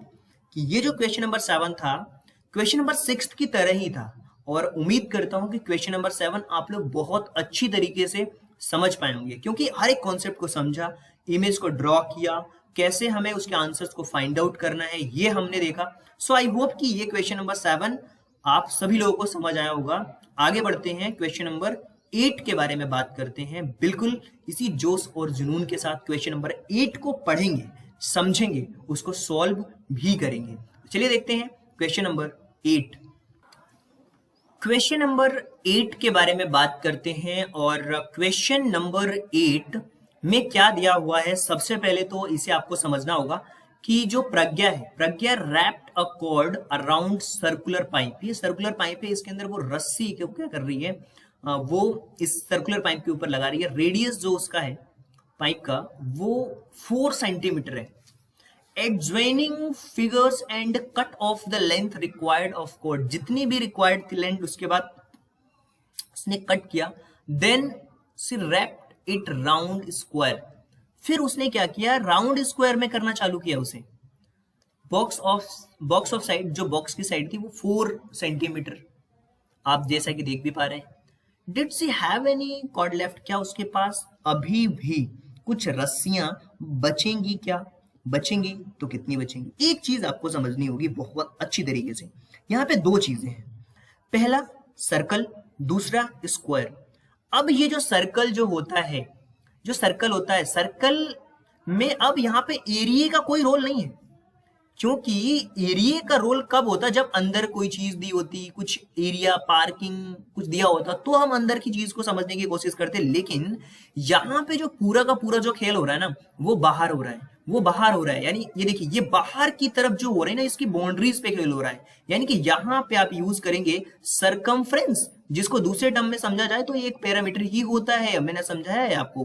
कि ये जो क्वेश्चन नंबर 7 था क्वेश्चन नंबर 6 की तरह ही था, और उम्मीद करता हूं कि क्वेश्चन नंबर 7 आप लोग बहुत अच्छी तरीके से समझ पाए होंगे, क्योंकि हर एक कॉन्सेप्ट को समझा, इमेज को ड्रॉ किया, कैसे हमें उसके आंसर्स को फाइंड आउट करना है ये हमने देखा। सो आई होप कि ये क्वेश्चन नंबर 7 आप सभी लोगों को समझ आया होगा। आगे बढ़ते हैं, क्वेश्चन नंबर 8 के बारे में बात करते हैं। बिल्कुल इसी जोश और जुनून के साथ क्वेश्चन नंबर 8 को पढ़ेंगे, समझेंगे, उसको सॉल्व भी करेंगे। चलिए देखते हैं क्वेश्चन नंबर 8। क्वेश्चन नंबर 8 के बारे में बात करते हैं, और क्वेश्चन नंबर 8 में क्या दिया हुआ है। सबसे पहले तो इसे आपको समझना होगा कि जो प्रज्ञा है, Pragya wrapped a cord around circular pipe. ये सर्कुलर पाइप है, इसके अंदर वो रस्सी क्या कर रही है, वो इस सर्कुलर पाइप के ऊपर लगा रही है। रेडियस जो उसका है पाइप का वो 4 सेंटीमीटर है। Adjoining figures and cut off the length required of cord, जितनी भी रिक्वायर्ड थी लेंथ उसके बाद उसने कट किया। Then she wrapped it round square, फिर उसने क्या किया राउंड स्क्वायर में करना चालू किया उसे। बॉक्स ऑफ साइड, जो बॉक्स की साइड थी वो 4 सेंटीमीटर, आप जैसा कि देख भी पा रहे हैं। Did she have any cord left, क्या उसके पास अभी भी कुछ रस्सियां बचेंगी, क्या बचेंगी, तो कितनी बचेंगी। एक चीज आपको समझनी होगी बहुत अच्छी तरीके से, यहाँ पे 2 चीजें हैं, पहला सर्कल, दूसरा स्क्वायर। अब ये जो सर्कल जो होता है, सर्कल में अब यहाँ पे एरिया का कोई रोल नहीं है, क्योंकि एरिया का रोल कब होता है जब अंदर कोई चीज दी होती, कुछ एरिया पार्किंग कुछ दिया होता, तो हम अंदर की चीज को समझने की कोशिश करते। लेकिन यहाँ पे जो पूरा का पूरा जो खेल हो रहा है ना, वो बाहर हो रहा है, यानी ये देखिए ये बाहर की तरफ जो हो रहा है ना, इसकी बाउंड्रीज पे खेल हो रहा है। यानी कि यहाँ पे आप यूज करेंगे सरकमफ्रेंस, जिसको दूसरे टर्म में समझा जाए तो ये एक पैरामीटर ही होता है, मैंने समझाया है आपको,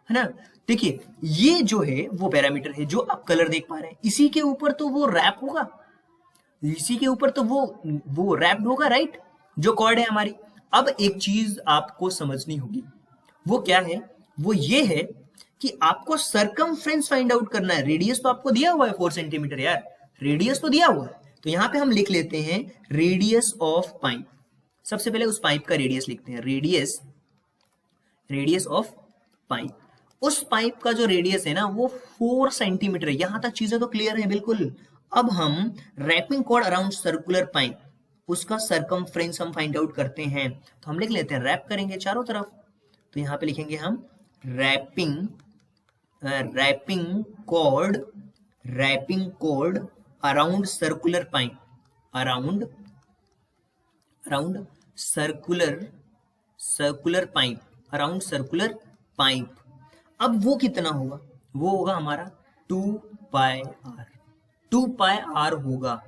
है ना। देखिए ये जो है वो पैरामीटर है, जो आप कलर देख पा रहे हैं, इसी के ऊपर तो वो रैप होगा, इसी के ऊपर तो वो रैप्ड होगा, राइट, जो कॉर्ड है हमारी। अब एक चीज आपको समझनी होगी, वो क्या है, वो ये है कि आपको सरकमफ्रेंस फाइंड आउट करना है। रेडियस तो आपको दिया हुआ है 4 सेंटीमीटर, यार रेडियस तो दिया हुआ है, तो यहाँ पे हम लिख लेते हैं रेडियस ऑफ पाइप। सबसे पहले उस पाइप का रेडियस लिखते हैं, रेडियस ऑफ पाइप। उस पाइप का जो रेडियस है ना वो 4 सेंटीमीटर है। यहां तक चीजें तो क्लियर है बिल्कुल। अब हम wrapping cord around circular pipe, उसका सरकमफ्रेंस हम फाइंड आउट करते हैं। तो हम लिख लेते हैं, रैप करेंगे चारों तरफ, तो यहाँ पे लिखेंगे हम wrapping cord around circular pipe, around circular pipe. अब वो कितना होगा, वो होगा हमारा 2 पाई आर होगा।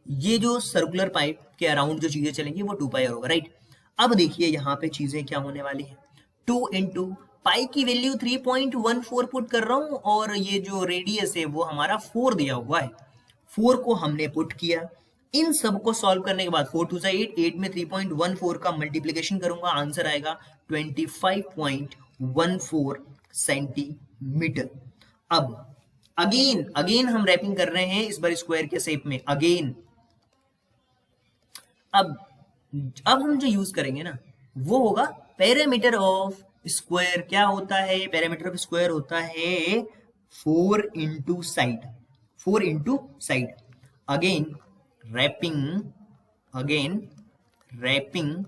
ये जो सर्कुलर पाइप के अराउंड जो चीजें चलेंगी वो 2 पाई आर होगा, राइट। अब देखिए यहाँ पे चीजें क्या होने वाली है, 2 इंटू पाई की वैल्यू 3.14 पुट कर रहा हूं, और ये जो रेडियस है वो हमारा 4 दिया हुआ है। 4 को हमने पुट किया, इन सब को सॉल्व करने के बाद 4 2 8, 8 में 3.14 का मल्टीप्लीकेशन करूंगा, आंसर आएगा 25.14 सेंटीमीटर। अब अगेन हम रैपिंग कर रहे हैं, इस बार स्क्वायर के शेप में अगेन। अब हम जो यूज करेंगे ना वो होगा पैरामीटर ऑफ स्क्वायर। क्या होता है पैरामीटर ऑफ स्क्वायर, होता है 4 into side. Again wrapping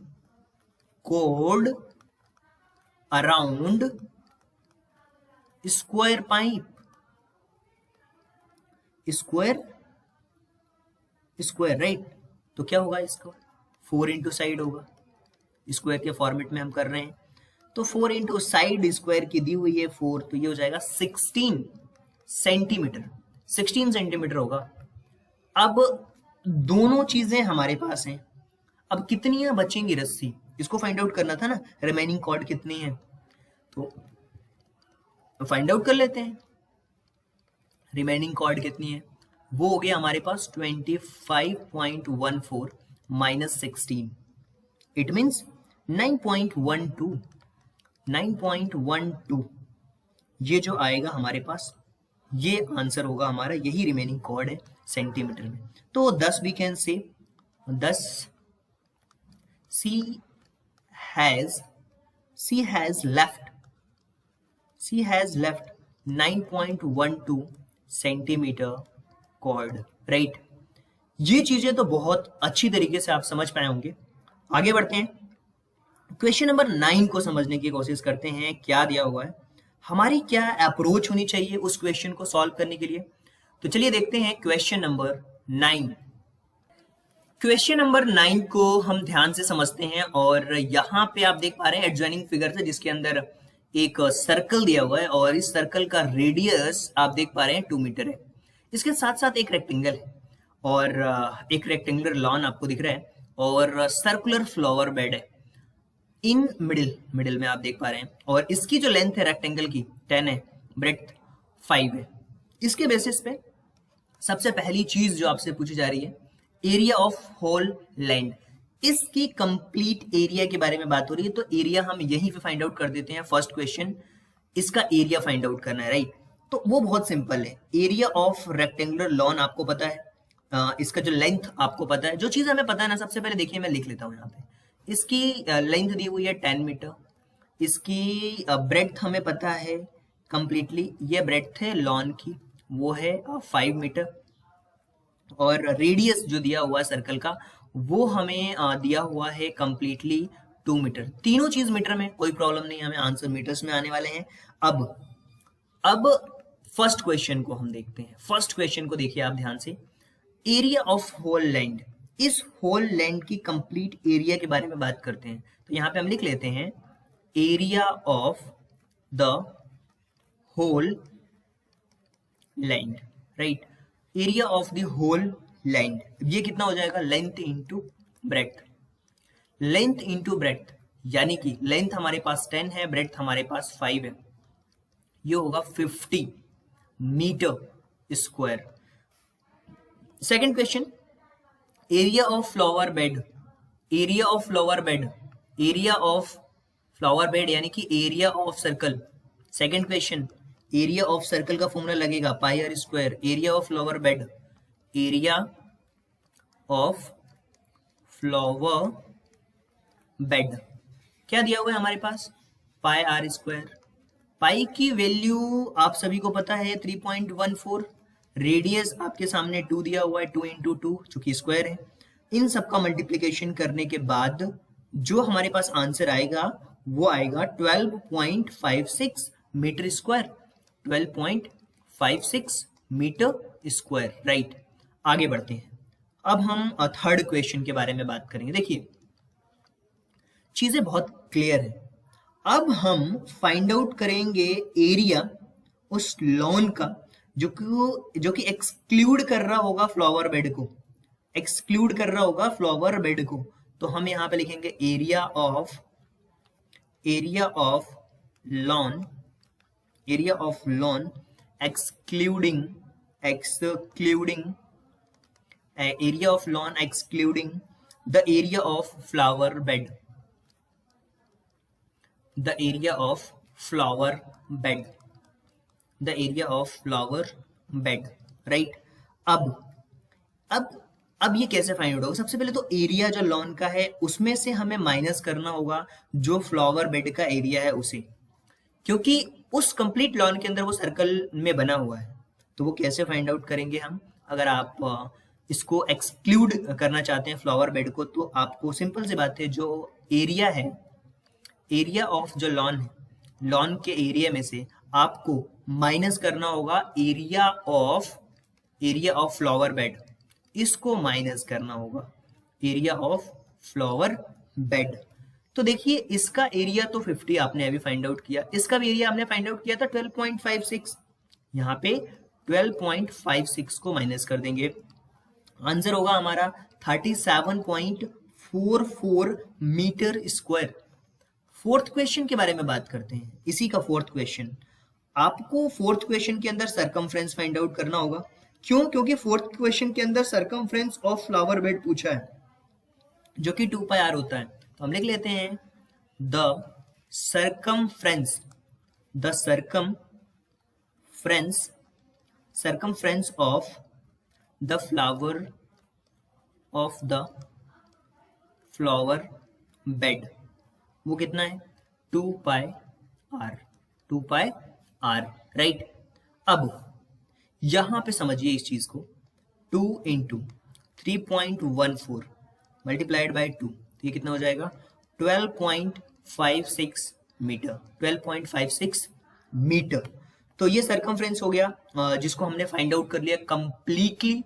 cord around square pipe, square right. तो क्या होगा इसका, 4 इंटू साइड होगा, स्क्वायर के फॉर्मेट में हम कर रहे हैं। तो 4 इंटू साइड स्क्वायर की दी हुई है 4, तो ये हो जाएगा 16 सेंटीमीटर होगा। अब दोनों चीजें हमारे पास हैं, अब कितनी बचेंगी रस्सी, इसको फाइंड आउट करना था ना, रिमेनिंग कॉर्ड कितनी है, तो फाइंड आउट कर लेते हैं। रिमेनिंग कॉर्ड कितनी है, वो हो गया हमारे पास 25.14 माइनस 16, इट मीन्स 9.12। ये जो आएगा हमारे पास, ये आंसर होगा हमारा, यही रिमेनिंग कॉर्ड है सेंटीमीटर में। तो 10 we can say 10 see has left 9.12 centimetre cord, right. ये चीजें तो बहुत अच्छी तरीके से आप समझ पाए होंगे। आगे बढ़ते हैं, क्वेश्चन नंबर 9 को समझने की कोशिश करते हैं। क्या दिया हुआ है, हमारी क्या अप्रोच होनी चाहिए उस क्वेश्चन को सॉल्व करने के लिए। तो चलिए देखते हैं क्वेश्चन नंबर 9। क्वेश्चन नंबर 9 को हम ध्यान से समझते हैं, और यहाँ पे आप देख पा रहे हैं एडजॉइनिंग फिगर से, जिसके अंदर एक सर्कल दिया हुआ है, और इस सर्कल का रेडियस आप देख पा रहे हैं 2 मीटर है। इसके साथ साथ एक रेक्टेंगल है, और एक रेक्टेंगुलर लॉन आपको दिख रहा है, और सर्कुलर फ्लावर बेड है इन मिडिल में आप देख पा रहे हैं। और इसकी जो लेंथ है रेक्टेंगल की 10 है, ब्रेड्थ 5 है। इसके बेसिस पे सबसे पहली चीज जो आपसे पूछी जा रही है, एरिया ऑफ होल लैंड, इसकी कंप्लीट एरिया के बारे में बात हो रही है। तो एरिया हम यहीं पे फाइंड आउट कर देते हैं। फर्स्ट क्वेश्चन, इसका एरिया फाइंड आउट करना है, राइट। तो वो बहुत सिंपल है, एरिया ऑफ रेक्टेंगुलर लॉन आपको पता है, इसका जो लेंथ आपको पता है। जो चीज हमें पता है ना, सबसे पहले देखिए मैं लिख लेता हूँ यहाँ पे, इसकी लेंथ दी हुई है 10 मीटर, इसकी ब्रेड्थ हमें पता है कंप्लीटली, ये ब्रेड्थ है लॉन की, वो है 5 मीटर, और रेडियस जो दिया हुआ है सर्कल का वो हमें दिया हुआ है कंप्लीटली 2 मीटर। तीनों चीज मीटर में, कोई प्रॉब्लम नहीं, हमें आंसर मीटर्स में आने वाले हैं। अब फर्स्ट क्वेश्चन को हम देखते हैं। फर्स्ट क्वेश्चन को देखिए आप ध्यान से, एरिया ऑफ होल लैंड, इस होल लैंड की कंप्लीट एरिया के बारे में बात करते हैं। तो यहाँ पे हम लिख लेते हैं area of the whole land, right. Area of the whole land, ये कितना हो जाएगा, length into breadth, length into breadth, यानी कि लेंथ हमारे पास 10 है, ब्रेड्थ हमारे पास 5 है, ये होगा 50 metre square. Second question, area of flower bed, area of flower bed, area of flower bed यानी कि area of circle. Second question, area of circle का फॉर्मूला लगेगा pi r square, area of flower bed, area of flower bed. क्या दिया हुआ है हमारे पास? पाई r square. पाई की वैल्यू आप सभी को पता है 3.14। रेडियस आपके सामने 2 दिया हुआ है, 2 इंटू 2 जो कि स्क्वायर है। इन सबका मल्टीप्लीकेशन करने के बाद जो हमारे पास आंसर आएगा वो आएगा 12.56 metre square. 12.56 metre square, right. आगे बढ़ते हैं। अब हम थर्ड क्वेश्चन के बारे में बात करेंगे। देखिए चीजें बहुत क्लियर है। अब हम फाइंड आउट करेंगे एरिया उस लॉन का जो कि एक्सक्लूड कर रहा होगा फ्लावर बेड को, एक्सक्लूड कर रहा होगा फ्लावर बेड को। तो हम यहां पे लिखेंगे area of lawn, area of lawn excluding area of lawn excluding the area of flower bed, the area of flower bed, the area of flower bed, right। अब ये कैसे फाइंड आउट होगा? सबसे पहले तो एरिया जो लॉन का है उसमें से हमें माइनस करना होगा जो फ्लावर बेड का एरिया है उसे, क्योंकि उस कंप्लीट लॉन के अंदर वो सर्कल में बना हुआ है। तो वो कैसे फाइंड आउट करेंगे हम? अगर आप इसको एक्सक्लूड करना चाहते हैं फ्लावर बेड को, तो आपको सिंपल सी बात है, जो एरिया है, एरिया ऑफ जो लॉन है, लॉन के एरिया में से आपको माइनस करना होगा एरिया ऑफ फ्लावर बेड। इसको माइनस करना होगा एरिया ऑफ फ्लावर बेड। तो देखिए इसका एरिया तो 50 आपने अभी फाइंड आउट किया, इसका भी एरिया हमने फाइंड आउट किया था 12.56। यहाँ पे 12.56 को माइनस कर देंगे, आंसर होगा हमारा 37.44 मीटर स्क्वायर। फोर्थ क्वेश्चन के बारे में बात करते हैं। इसी का फोर्थ क्वेश्चन, आपको फोर्थ क्वेश्चन के अंदर सरकमफ्रेंस फाइंड आउट करना होगा। क्यों? क्योंकि फोर्थ क्वेश्चन के अंदर सरकमफ्रेंस ऑफ फ्लावर बेड पूछा है जो कि 2 पाई आर होता है। तो हम लिख लेते हैं the circumference of the flower bed, वो कितना है? 2 पाई आर, राइट। अब यहां पे समझिए इस चीज को, 2 इंटू 3.14 मल्टीप्लाइड बाई 2, ये कितना हो जाएगा? 12.56 मीटर, 12.56 मीटर। तो ये सरकमफ्रेंस हो गया जिसको हमने फाइंड आउट कर लिया कंप्लीटली।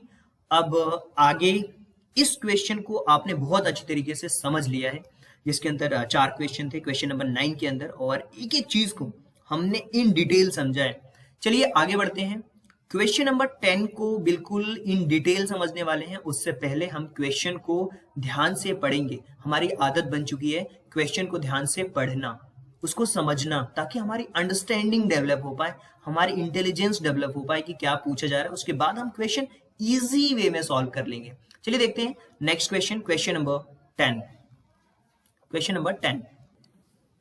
अब आगे इस क्वेश्चन को आपने बहुत अच्छी तरीके से समझ लिया है, जिसके अंदर 4 क्वेश्चन थे, क्वेश्चन नंबर 9 के अंदर, और एक एक चीज को हमने इन डिटेल समझा है। चलिए आगे बढ़ते हैं। क्वेश्चन नंबर 10 को बिल्कुल इन डिटेल समझने वाले हैं। उससे पहले हम क्वेश्चन को ध्यान से पढ़ेंगे। हमारी आदत बन चुकी है क्वेश्चन को ध्यान से पढ़ना, उसको समझना, ताकि हमारी अंडरस्टैंडिंग डेवलप हो पाए, हमारी इंटेलिजेंस डेवलप हो पाए कि क्या पूछा जा रहा है। उसके बाद हम क्वेश्चन इजी वे में सॉल्व कर लेंगे। चलिए देखते हैं next question, question number 10। Question number 10,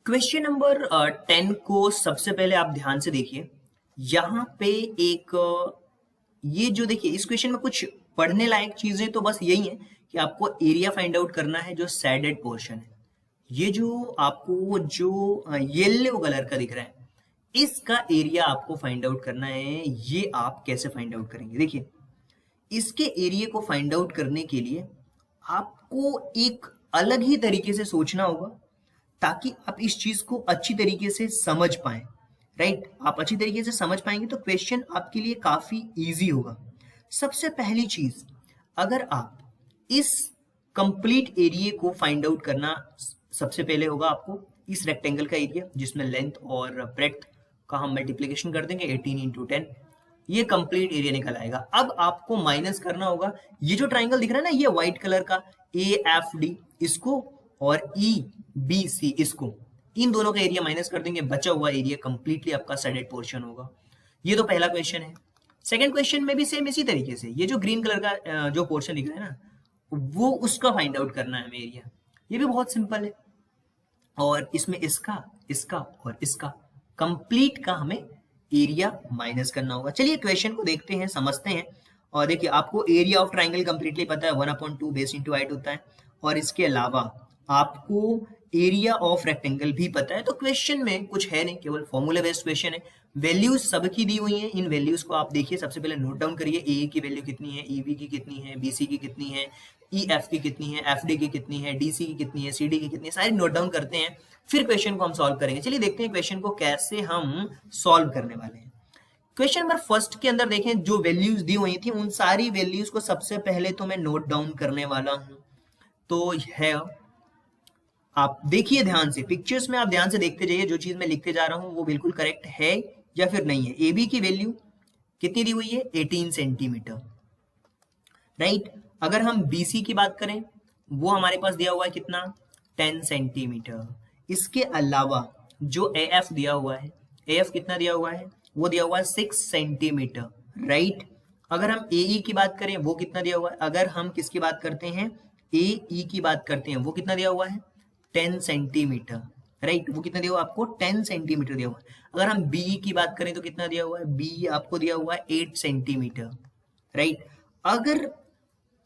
question number 10 को सबसे पहले आप ध्यान से देखिए। यहाँ पे एक ये जो देखिए इस क्वेश्चन में कुछ पढ़ने लायक चीजें तो बस यही है कि आपको एरिया फाइंड आउट करना है जो शेडेड पोर्शन है। ये जो आपको जो येलो कलर का दिख रहा है, इसका एरिया आपको फाइंड आउट करना है। ये आप कैसे फाइंड आउट करेंगे? देखिए इसके एरिया को फाइंड आउट करने के लिए आपको एक अलग ही तरीके से सोचना होगा, ताकि आप इस चीज को अच्छी तरीके से समझ पाए, राइट। आप अच्छी तरीके से समझ पाएंगे तो क्वेश्चन आपके लिए काफी इजी होगा। सबसे पहली चीज, अगर आप इस कंप्लीट एरिया को फाइंड आउट करना, सबसे पहले होगा आपको इस रेक्टेंगल का एरिया, जिसमें लेंथ और ब्रेड्थ का हम मल्टीप्लिकेशन कर देंगे 18 इंटू 10, ये कंप्लीट एरिया निकल आएगा। अब आपको माइनस करना होगा ये जो ट्राइंगल दिख रहा है ना, ये व्हाइट कलर का AFD इसको और EBC इसको, इन दोनों का एरिया माइनस कर देंगे, बचा हुआ एरिया कंप्लीटली आपका शेडेड पोर्शन होगा। ये तो पहला क्वेश्चन है। सेकंड क्वेश्चन में भी सेम इसी तरीके से ये जो ग्रीन कलर का जो पोर्शन दिख रहा है ना, वो उसका फाइंड आउट करना है हमें एरिया। ये भी बहुत सिंपल है, और इसमें इसका और इसका कंप्लीट का हमें एरिया माइनस करना होगा। चलिए क्वेश्चन को देखते हैं, समझते हैं, और देखिए आपको एरिया ऑफ ट्राइंगल कंप्लीटली पता है, 1/2 बेस इंटू हाइट होता है, और इसके अलावा आपको एरिया ऑफ रेक्टेंगल भी पता है। तो क्वेश्चन में कुछ है नहीं, केवल फॉर्मूला बेस्ड क्वेश्चन है। वैल्यूज सबकी दी हुई हैं, इन वैल्यूज को आप देखिए, सबसे पहले नोट डाउन करिए, ए की वैल्यू कितनी है, ईबी की कितनी है, बीसी की कितनी है, ईएफ की कितनी है, एफडी की कितनी है, डीसी की कितनी है, सीडी की कितनी है, सारी नोट डाउन करते हैं, फिर क्वेश्चन को हम सॉल्व करेंगे। चलिए देखते हैं क्वेश्चन को कैसे हम सॉल्व करने वाले हैं। क्वेश्चन नंबर फर्स्ट के अंदर देखें, जो वैल्यूज दी हुई थी उन सारी वैल्यूज को सबसे पहले तो मैं नोट डाउन करने वाला हूं। तो है, आप देखिए ध्यान से, पिक्चर्स में आप ध्यान से देखते जाइए, जो चीज मैं लिखते जा रहा हूं वो बिल्कुल करेक्ट है या फिर नहीं है। ए बी की वैल्यू कितनी दी हुई है, 18 सेंटीमीटर, राइट। अगर हम बीसी की बात करें, वो हमारे पास दिया हुआ है कितना, 10 सेंटीमीटर। इसके अलावा जो ए एफ दिया हुआ है, ए एफ कितना दिया हुआ है, वो दिया हुआ है 6 सेंटीमीटर, राइट। अगर हम ए ई की बात करें, वो कितना दिया हुआ है, अगर हम किसकी बात करते हैं, ए ई की बात करते हैं, वो कितना दिया हुआ है, 10 सेंटीमीटर, राइट। वो कितना दिया हुआ है आपको, 10 सेंटीमीटर दिया हुआ है। अगर हम बी की बात करें तो कितना दिया हुआ है, बी आपको दिया हुआ है 8 सेंटीमीटर, राइट। अगर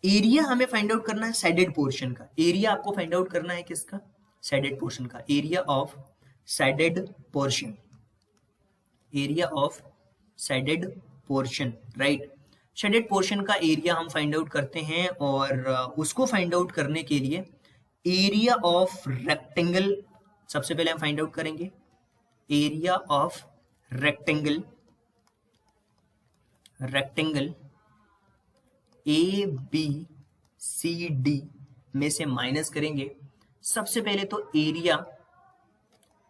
एरिया हमें फाइंड आउट करना है साइडेड पोर्शन का, एरिया आपको फाइंड आउट करना है किसका, साइडेड पोर्शन का, area of shaded portion, area of shaded portion, right. Shaded portion का एरिया हम फाइंड आउट करते हैं, और उसको फाइंड आउट करने के लिए एरिया ऑफ रेक्टेंगल सबसे पहले हम फाइंड आउट करेंगे। Area of rectangle, rectangle A B C D में से माइनस करेंगे। सबसे पहले तो एरिया,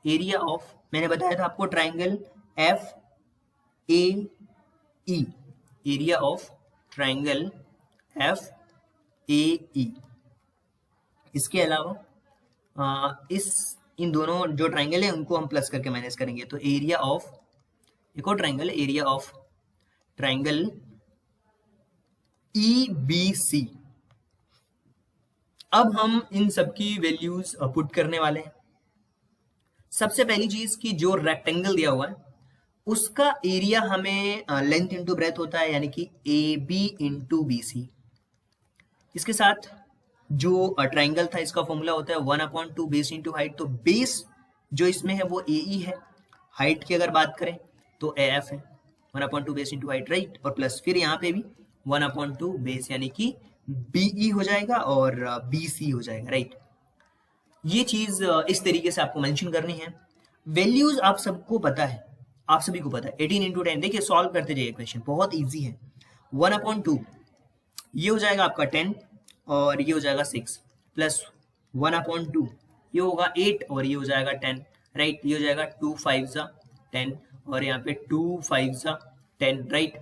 एरिया ऑफ, मैंने बताया था आपको triangle F A E, area of triangle F A E. इसके अलावा इन दोनों जो ट्राइंगल है उनको हम प्लस करके माइनस करेंगे, तो एरिया ऑफ एक और triangle, area of triangle E B C. अब हम इन सबकी वैल्यूज पुट करने वाले हैं। सबसे पहली चीज की जो रेक्टेंगल दिया हुआ है उसका एरिया हमें लेंथ इंटू ब्रेथ होता है, यानी कि A B into B C. इसके साथ जो ट्राइंगल था इसका फॉर्मूला होता है 1/2 बेस इंटू हाइट। तो बेस जो इसमें है वो ए ई है, हाइट की अगर बात करें तो ए एफ है, 1/2 बेस इंटू हाइट, राइट। और प्लस फिर यहाँ पे भी 1/2 बेस, यानी कि बीई हो जाएगा और बीसी हो जाएगा, राइट। ये चीज इस तरीके से आपको मेंशन करनी है। वैल्यूज आप सबको पता है, आप सभी को पता है, 18 इंटू 10। देखिए सॉल्व करते जाइए, क्वेश्चन बहुत इजी है। 1/2 ये हो जाएगा आपका 10 और ये हो जाएगा 6, प्लस 1/2 ये होगा 8 और ये हो जाएगा 10, राइट। ये हो जाएगा 2 5 10 और यहाँ पे 2 5 10, राइट।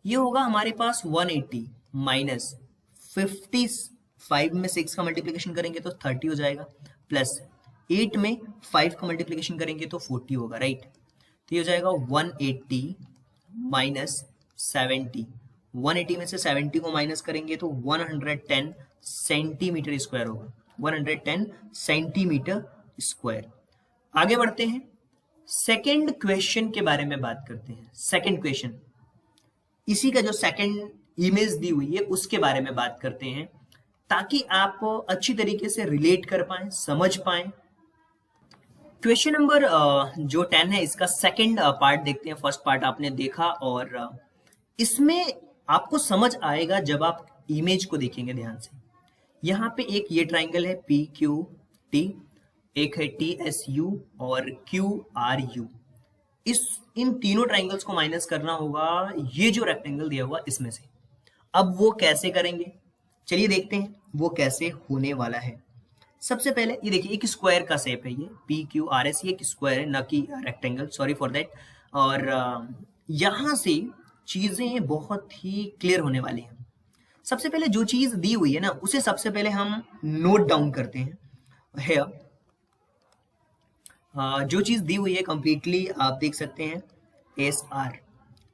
ये होगा हमारे पास 180 माइनस 55 में 6 का मल्टीप्लिकेशन करेंगे तो 30 हो जाएगा, प्लस 8 में 5 का मल्टीप्लिकेशन करेंगे तो 40 होगा, राइट। तो ये हो जाएगा 180 माइनस 70, 180 में से 70 को माइनस करेंगे तो 110 सेंटीमीटर स्क्वायर होगा, 110 सेंटीमीटर स्क्वायर। आगे बढ़ते हैं, सेकंड क्वेश्चन के बारे में बात करते हैं। सेकंड क्वेश्चन, इसी का जो सेकंड इमेज दी हुई है उसके बारे में बात करते हैं, ताकि आप अच्छी तरीके से रिलेट कर पाए, समझ पाए। क्वेश्चन नंबर जो 10 है इसका सेकंड पार्ट देखते हैं। फर्स्ट पार्ट आपने देखा और इसमें आपको समझ आएगा जब आप इमेज को देखेंगे ध्यान से। यहाँ पे एक ये ट्राइंगल है पी क्यू टी, एक है टी एस यू और क्यू आर यू। इन तीनों ट्राइंगल्स को माइनस करना होगा ये जो रेक्टेंगल दिया हुआ इसमें से। अब वो कैसे करेंगे, चलिए देखते हैं वो कैसे होने वाला है। सबसे पहले ये देखिए एक स्क्वायर का शेप है, ये पी क्यू आर एस, ये एक स्क्वायर है न कि रेक्टेंगल, सॉरी फॉर दैट। और यहां से चीजें बहुत ही क्लियर होने वाली हैं। सबसे पहले जो चीज दी हुई है ना उसे सबसे पहले हम नोट डाउन करते हैं। जो चीज दी हुई है कंप्लीटली आप देख सकते हैं, एस आर।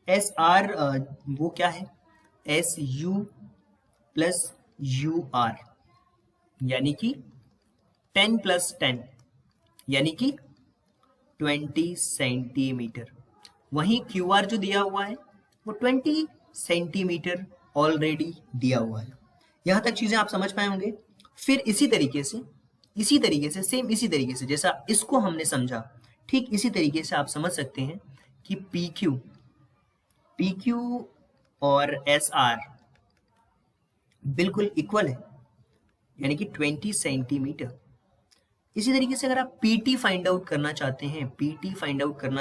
एस आर वो क्या है, S U plus U R, यानी कि 10 प्लस 10 यानी कि 20 सेंटीमीटर। वहीं क्यू आर जो दिया हुआ है वो 20 सेंटीमीटर ऑलरेडी दिया हुआ है। यहां तक चीजें आप समझ पाए होंगे। फिर इसी तरीके से सेम इसी तरीके से जैसा इसको हमने समझा, ठीक इसी तरीके से आप समझ सकते हैं कि पी क्यू और एस आर बिल्कुल इक्वल है, यानी कि 20 सेंटीमीटर। इसी तरीके से अगर आप पीटी फाइंड आउट करना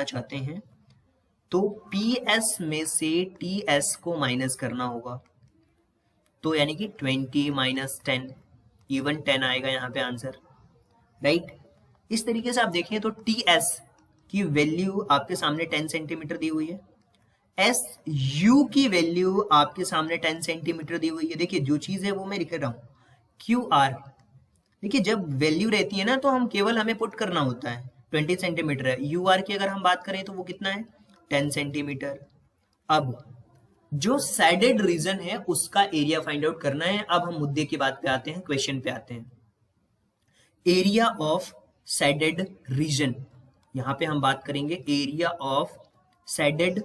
चाहते हैं तो पीएस में से टीएस को माइनस करना होगा, तो यानी कि 20 माइनस 10, इवन 10 आएगा यहाँ पे आंसर, राइट। इस तरीके से आप देखें तो टीएस की वैल्यू आपके सामने 10 सेंटीमीटर दी हुई है, एस यू की वैल्यू आपके सामने 10 सेंटीमीटर दी हुई है। देखिए जो चीज है वो मैं लिख रहा हूं, क्यू आर। देखिए जब वैल्यू रहती है ना तो हम केवल हमें पुट करना होता है, 20 सेंटीमीटर है। यू आर की अगर हम बात करें तो वो कितना है, 10 सेंटीमीटर। अब जो सैडेड रीजन है उसका एरिया फाइंड आउट करना है। अब हम मुद्दे की बात पे आते हैं, क्वेश्चन पे आते हैं। एरिया ऑफ सैडेड रीजन, यहां पे हम बात करेंगे एरिया ऑफ सैडेड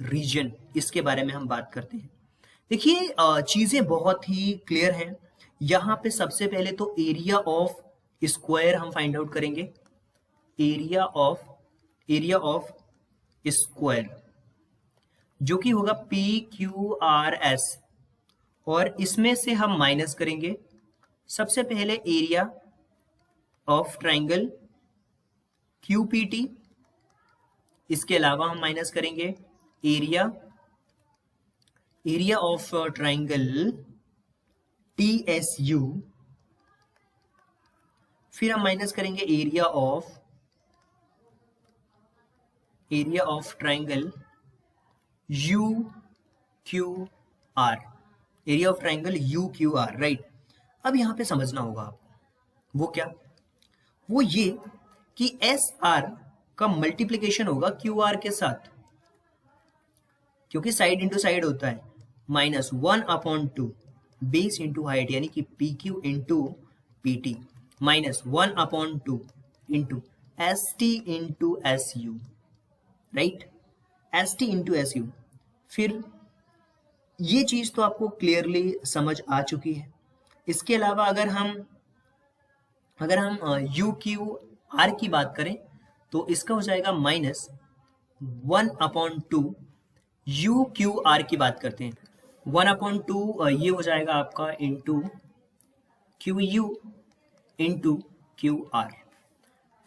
रीजन, इसके बारे में हम बात करते हैं। देखिए चीजें बहुत ही क्लियर हैं। यहां पे सबसे पहले तो एरिया ऑफ स्क्वायर हम फाइंड आउट करेंगे, एरिया ऑफ स्क्वायर जो कि होगा पी क्यू आर एस, और इसमें से हम माइनस करेंगे सबसे पहले एरिया ऑफ ट्राइंगल क्यूपीटी, इसके अलावा हम माइनस करेंगे एरिया ऑफ ट्राइंगल टीएसयू, फिर हम माइनस करेंगे area of triangle you Q R, right. अब यहां पे समझना होगा आपको, वो क्या, वो ये कि एस आर का मल्टीप्लीकेशन होगा क्यू आर के साथ, क्योंकि साइड इंटू साइड होता है, माइनस 1/2 बेस इंटू हाइट, यानी कि P Q into P T, minus 1/2 into S T into S U, right, S T into S U. फिर ये चीज तो आपको क्लियरली समझ आ चुकी है। इसके अलावा अगर हम यू क्यू आर की बात करें तो इसका हो जाएगा माइनस 1/2, यू क्यू आर की बात करते हैं 1/2 ये हो जाएगा आपका into Q U into Q R.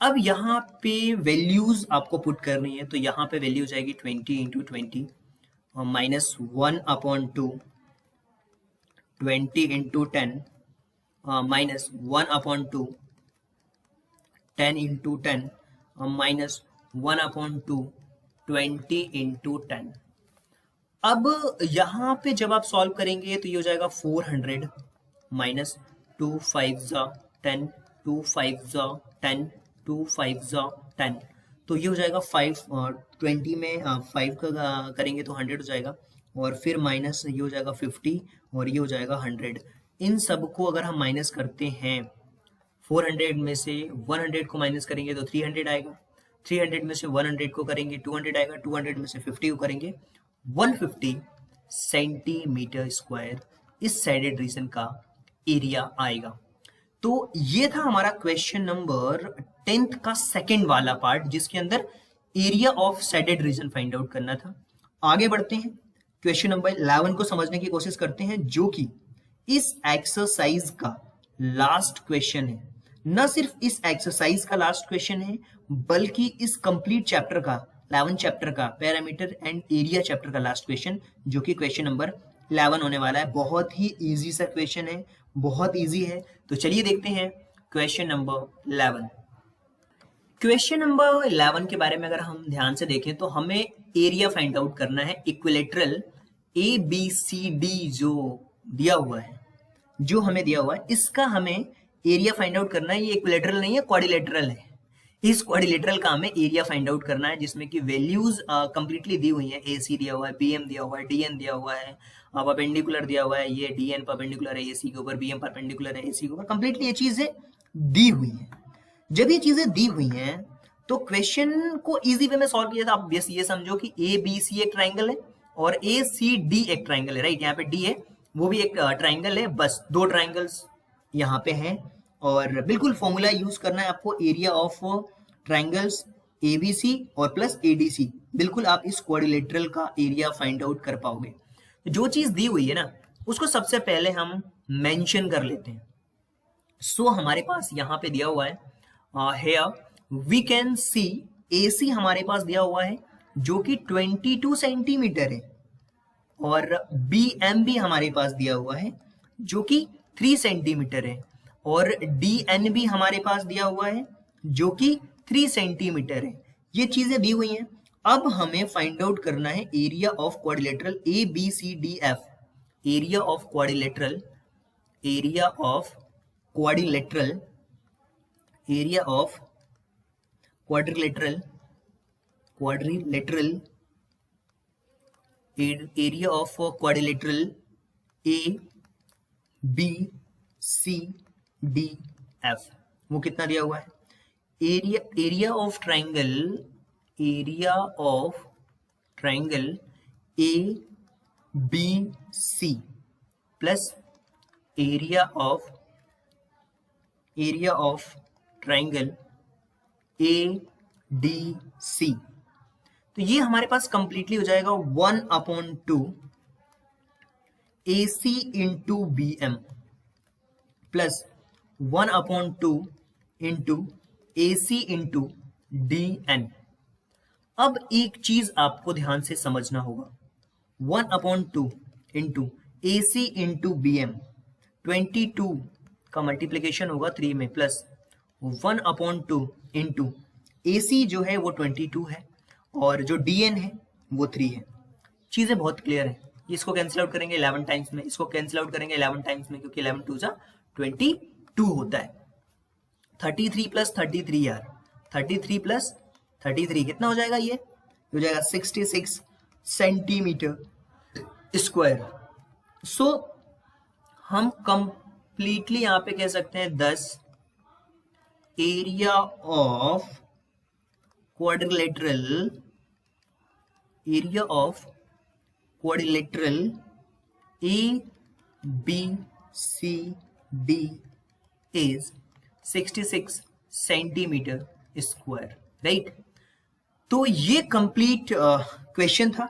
अब यहाँ पे वैल्यूज आपको पुट करनी है, तो यहाँ पे वैल्यू हो जाएगी 20 इंटू 20 और minus 1/2, 20 into 10 minus 1/2, 10 into 10 minus 1/2, 20 into 10। अब यहाँ पे जब आप सॉल्व करेंगे तो ये हो जाएगा 400 माइनस 2 5 10, 2 5 10, 2 5 10, तो ये हो जाएगा 20 में 5 का करेंगे तो 100 हो जाएगा, और फिर माइनस ये हो जाएगा 50 और ये हो जाएगा 100। इन सब को अगर हम माइनस करते हैं, 400 में से 100 को माइनस करेंगे तो 300 आएगा, 300 में से 100 को करेंगे 200 आएगा, 200 में से 50 को करेंगे 150 सेंटीमीटर स्क्वायर इस साइडेड रीजन का एरिया आएगा। तो ये था हमारा क्वेश्चन नंबर 10th का सेकंड वाला पार्ट, जिसके अंदर area of shaded region find out करना था। आगे बढ़ते हैं, क्वेश्चन नंबर 11 को समझने की कोशिश करते हैं, जो कि इस एक्सरसाइज का लास्ट क्वेश्चन है। न सिर्फ इस एक्सरसाइज का लास्ट क्वेश्चन है, बल्कि इस कंप्लीट चैप्टर का 11 चैप्टर का पैरामीटर एंड एरिया चैप्टर का लास्ट क्वेश्चन, जो कि क्वेश्चन नंबर 11 होने वाला है। बहुत ही इजी सा क्वेश्चन है, बहुत इजी है। तो चलिए देखते हैं क्वेश्चन नंबर 11। क्वेश्चन नंबर 11 के बारे में अगर हम ध्यान से देखें तो हमें एरिया फाइंड आउट करना है। इक्विलेटरल ABCD जो दिया हुआ है, इसका हमें एरिया फाइंड आउट करना है। ये इक्विलेटरल नहीं है, क्वाड्रिलेटरल है। इस क्वाड्रिलेटरल का हमें एरिया फाइंड आउट करना है, जिसमें कि वैल्यूज कंप्लीटली दी हुई है। AC दिया हुआ है, BM दिया हुआ है, DN दिया हुआ है, परपेंडिकुलर दिया हुआ है। ये DN परपेंडिकुलर है AC के ऊपर, BM परपेंडिकुलर है AC के ऊपर। कंप्लीटली ये चीजें दी हुई है। जब ये चीजें दी हुई हैं तो क्वेश्चन को इजी वे में सॉल्व किया था। आप बस ये समझो कि ए बी सी एक ट्राइंगल है और ए सी डी एक ट्राइंगल है, राइट। यहाँ पे डी है, वो भी एक ट्राइंगल है, बस दो ट्राइंगल्स यहाँ पे हैं। और बिल्कुल फॉर्मूला यूज करना है आपको, एरिया ऑफ ट्राइंगल्स एबीसी और प्लस एडीसी। बिल्कुल आप इस क्वाड्रिलेटरल का एरिया फाइंड आउट कर पाओगे। जो चीज दी हुई है ना, उसको सबसे पहले हम मेंशन कर लेते हैं। सो हमारे पास यहाँ पे दिया हुआ है, here we can see AC हमारे पास दिया हुआ है जो कि 22 सेंटीमीटर है, और BM भी हमारे पास दिया हुआ है जो कि 3 सेंटीमीटर है, और DN भी हमारे पास दिया हुआ है जो कि 3 सेंटीमीटर है। ये चीजें दी हुई हैं। अब हमें फाइंड आउट करना है area of quadrilateral ABCDF। Area of quadrilateral, area of quadrilateral, area of quadrilateral, area of quadrilateral A B C D F, वो कितना दिया हुआ है? Area of triangle, area of triangle A B C plus area of triangle ADC। तो ये हमारे पास completely हो जाएगा 1/2 AC into BM plus 1/2 into AC into DN। अब एक चीज आपको ध्यान से समझना होगा, 1/2 इंटू AC इंटू BM, 22 का मल्टीप्लीकेशन होगा 3 में, प्लस 1/2 इंटू AC जो है वो 22 है और जो DN है वो 3 है। चीजें बहुत क्लियर है। इसको कैंसिल आउट करेंगे 11 टाइम्स में, इसको कैंसिल आउट करेंगे 11 टाइम्स में, क्योंकि 11 2 22 होता है। 33 प्लस 33 यार, 33 प्लस 33 कितना हो जाएगा? ये हो जाएगा 66 सेंटीमीटर स्क्वायर। सो हम कंप्लीटली यहाँ पे कह सकते हैं 10 area of quadrilateral, area of quadrilateral ABCD is 66 centimetre square, right. तो ये कंप्लीट क्वेश्चन था,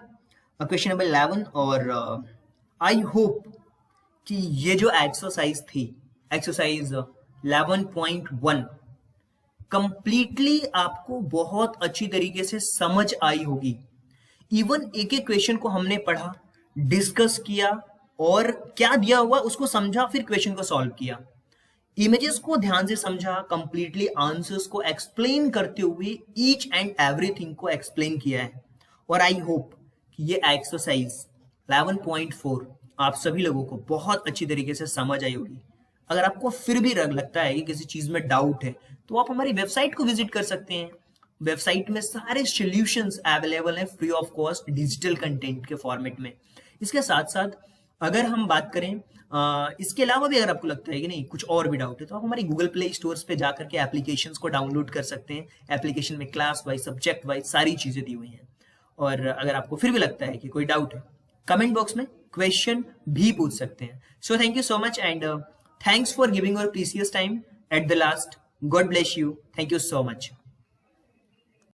क्वेश्चन नंबर 11। और आई होप कि ये जो एक्सरसाइज थी, एक्सरसाइज 11.1, कंप्लीटली आपको बहुत अच्छी तरीके से समझ आई होगी। इवन एक एक क्वेश्चन को हमने पढ़ा, डिस्कस किया और क्या दिया हुआ उसको समझा, फिर क्वेश्चन को सॉल्व किया, इमेजेस को ध्यान से समझा, कंप्लीटली आंसर्स को एक्सप्लेन करते हुए ईच एंड एवरीथिंग को एक्सप्लेन किया है। और आई होप कि ये एक्सरसाइज 11.4 आप सभी लोगों को बहुत अच्छी तरीके से समझ आई होगी। अगर आपको फिर भी लगता है कि किसी चीज में डाउट है, तो आप हमारी वेबसाइट को विजिट कर सकते हैं। वेबसाइट में सारे सॉल्यूशंस अवेलेबल हैं free of cost digital content के फॉर्मेट में। इसके साथ साथ अगर हम बात करें इसके अलावा भी अगर आपको लगता है कि नहीं कुछ और भी डाउट है, तो आप हमारी गूगल प्ले स्टोर्स पे जाकर के एप्लीकेशंस को डाउनलोड कर सकते हैं। एप्लीकेशन में क्लास वाइज, सब्जेक्ट वाइज सारी चीजें दी हुई हैं। और अगर आपको फिर भी लगता है कि कोई डाउट है, कमेंट बॉक्स में क्वेश्चन भी पूछ सकते हैं। So thank you so much and thanks for giving your precious time at the last. God bless you. Thank you so much.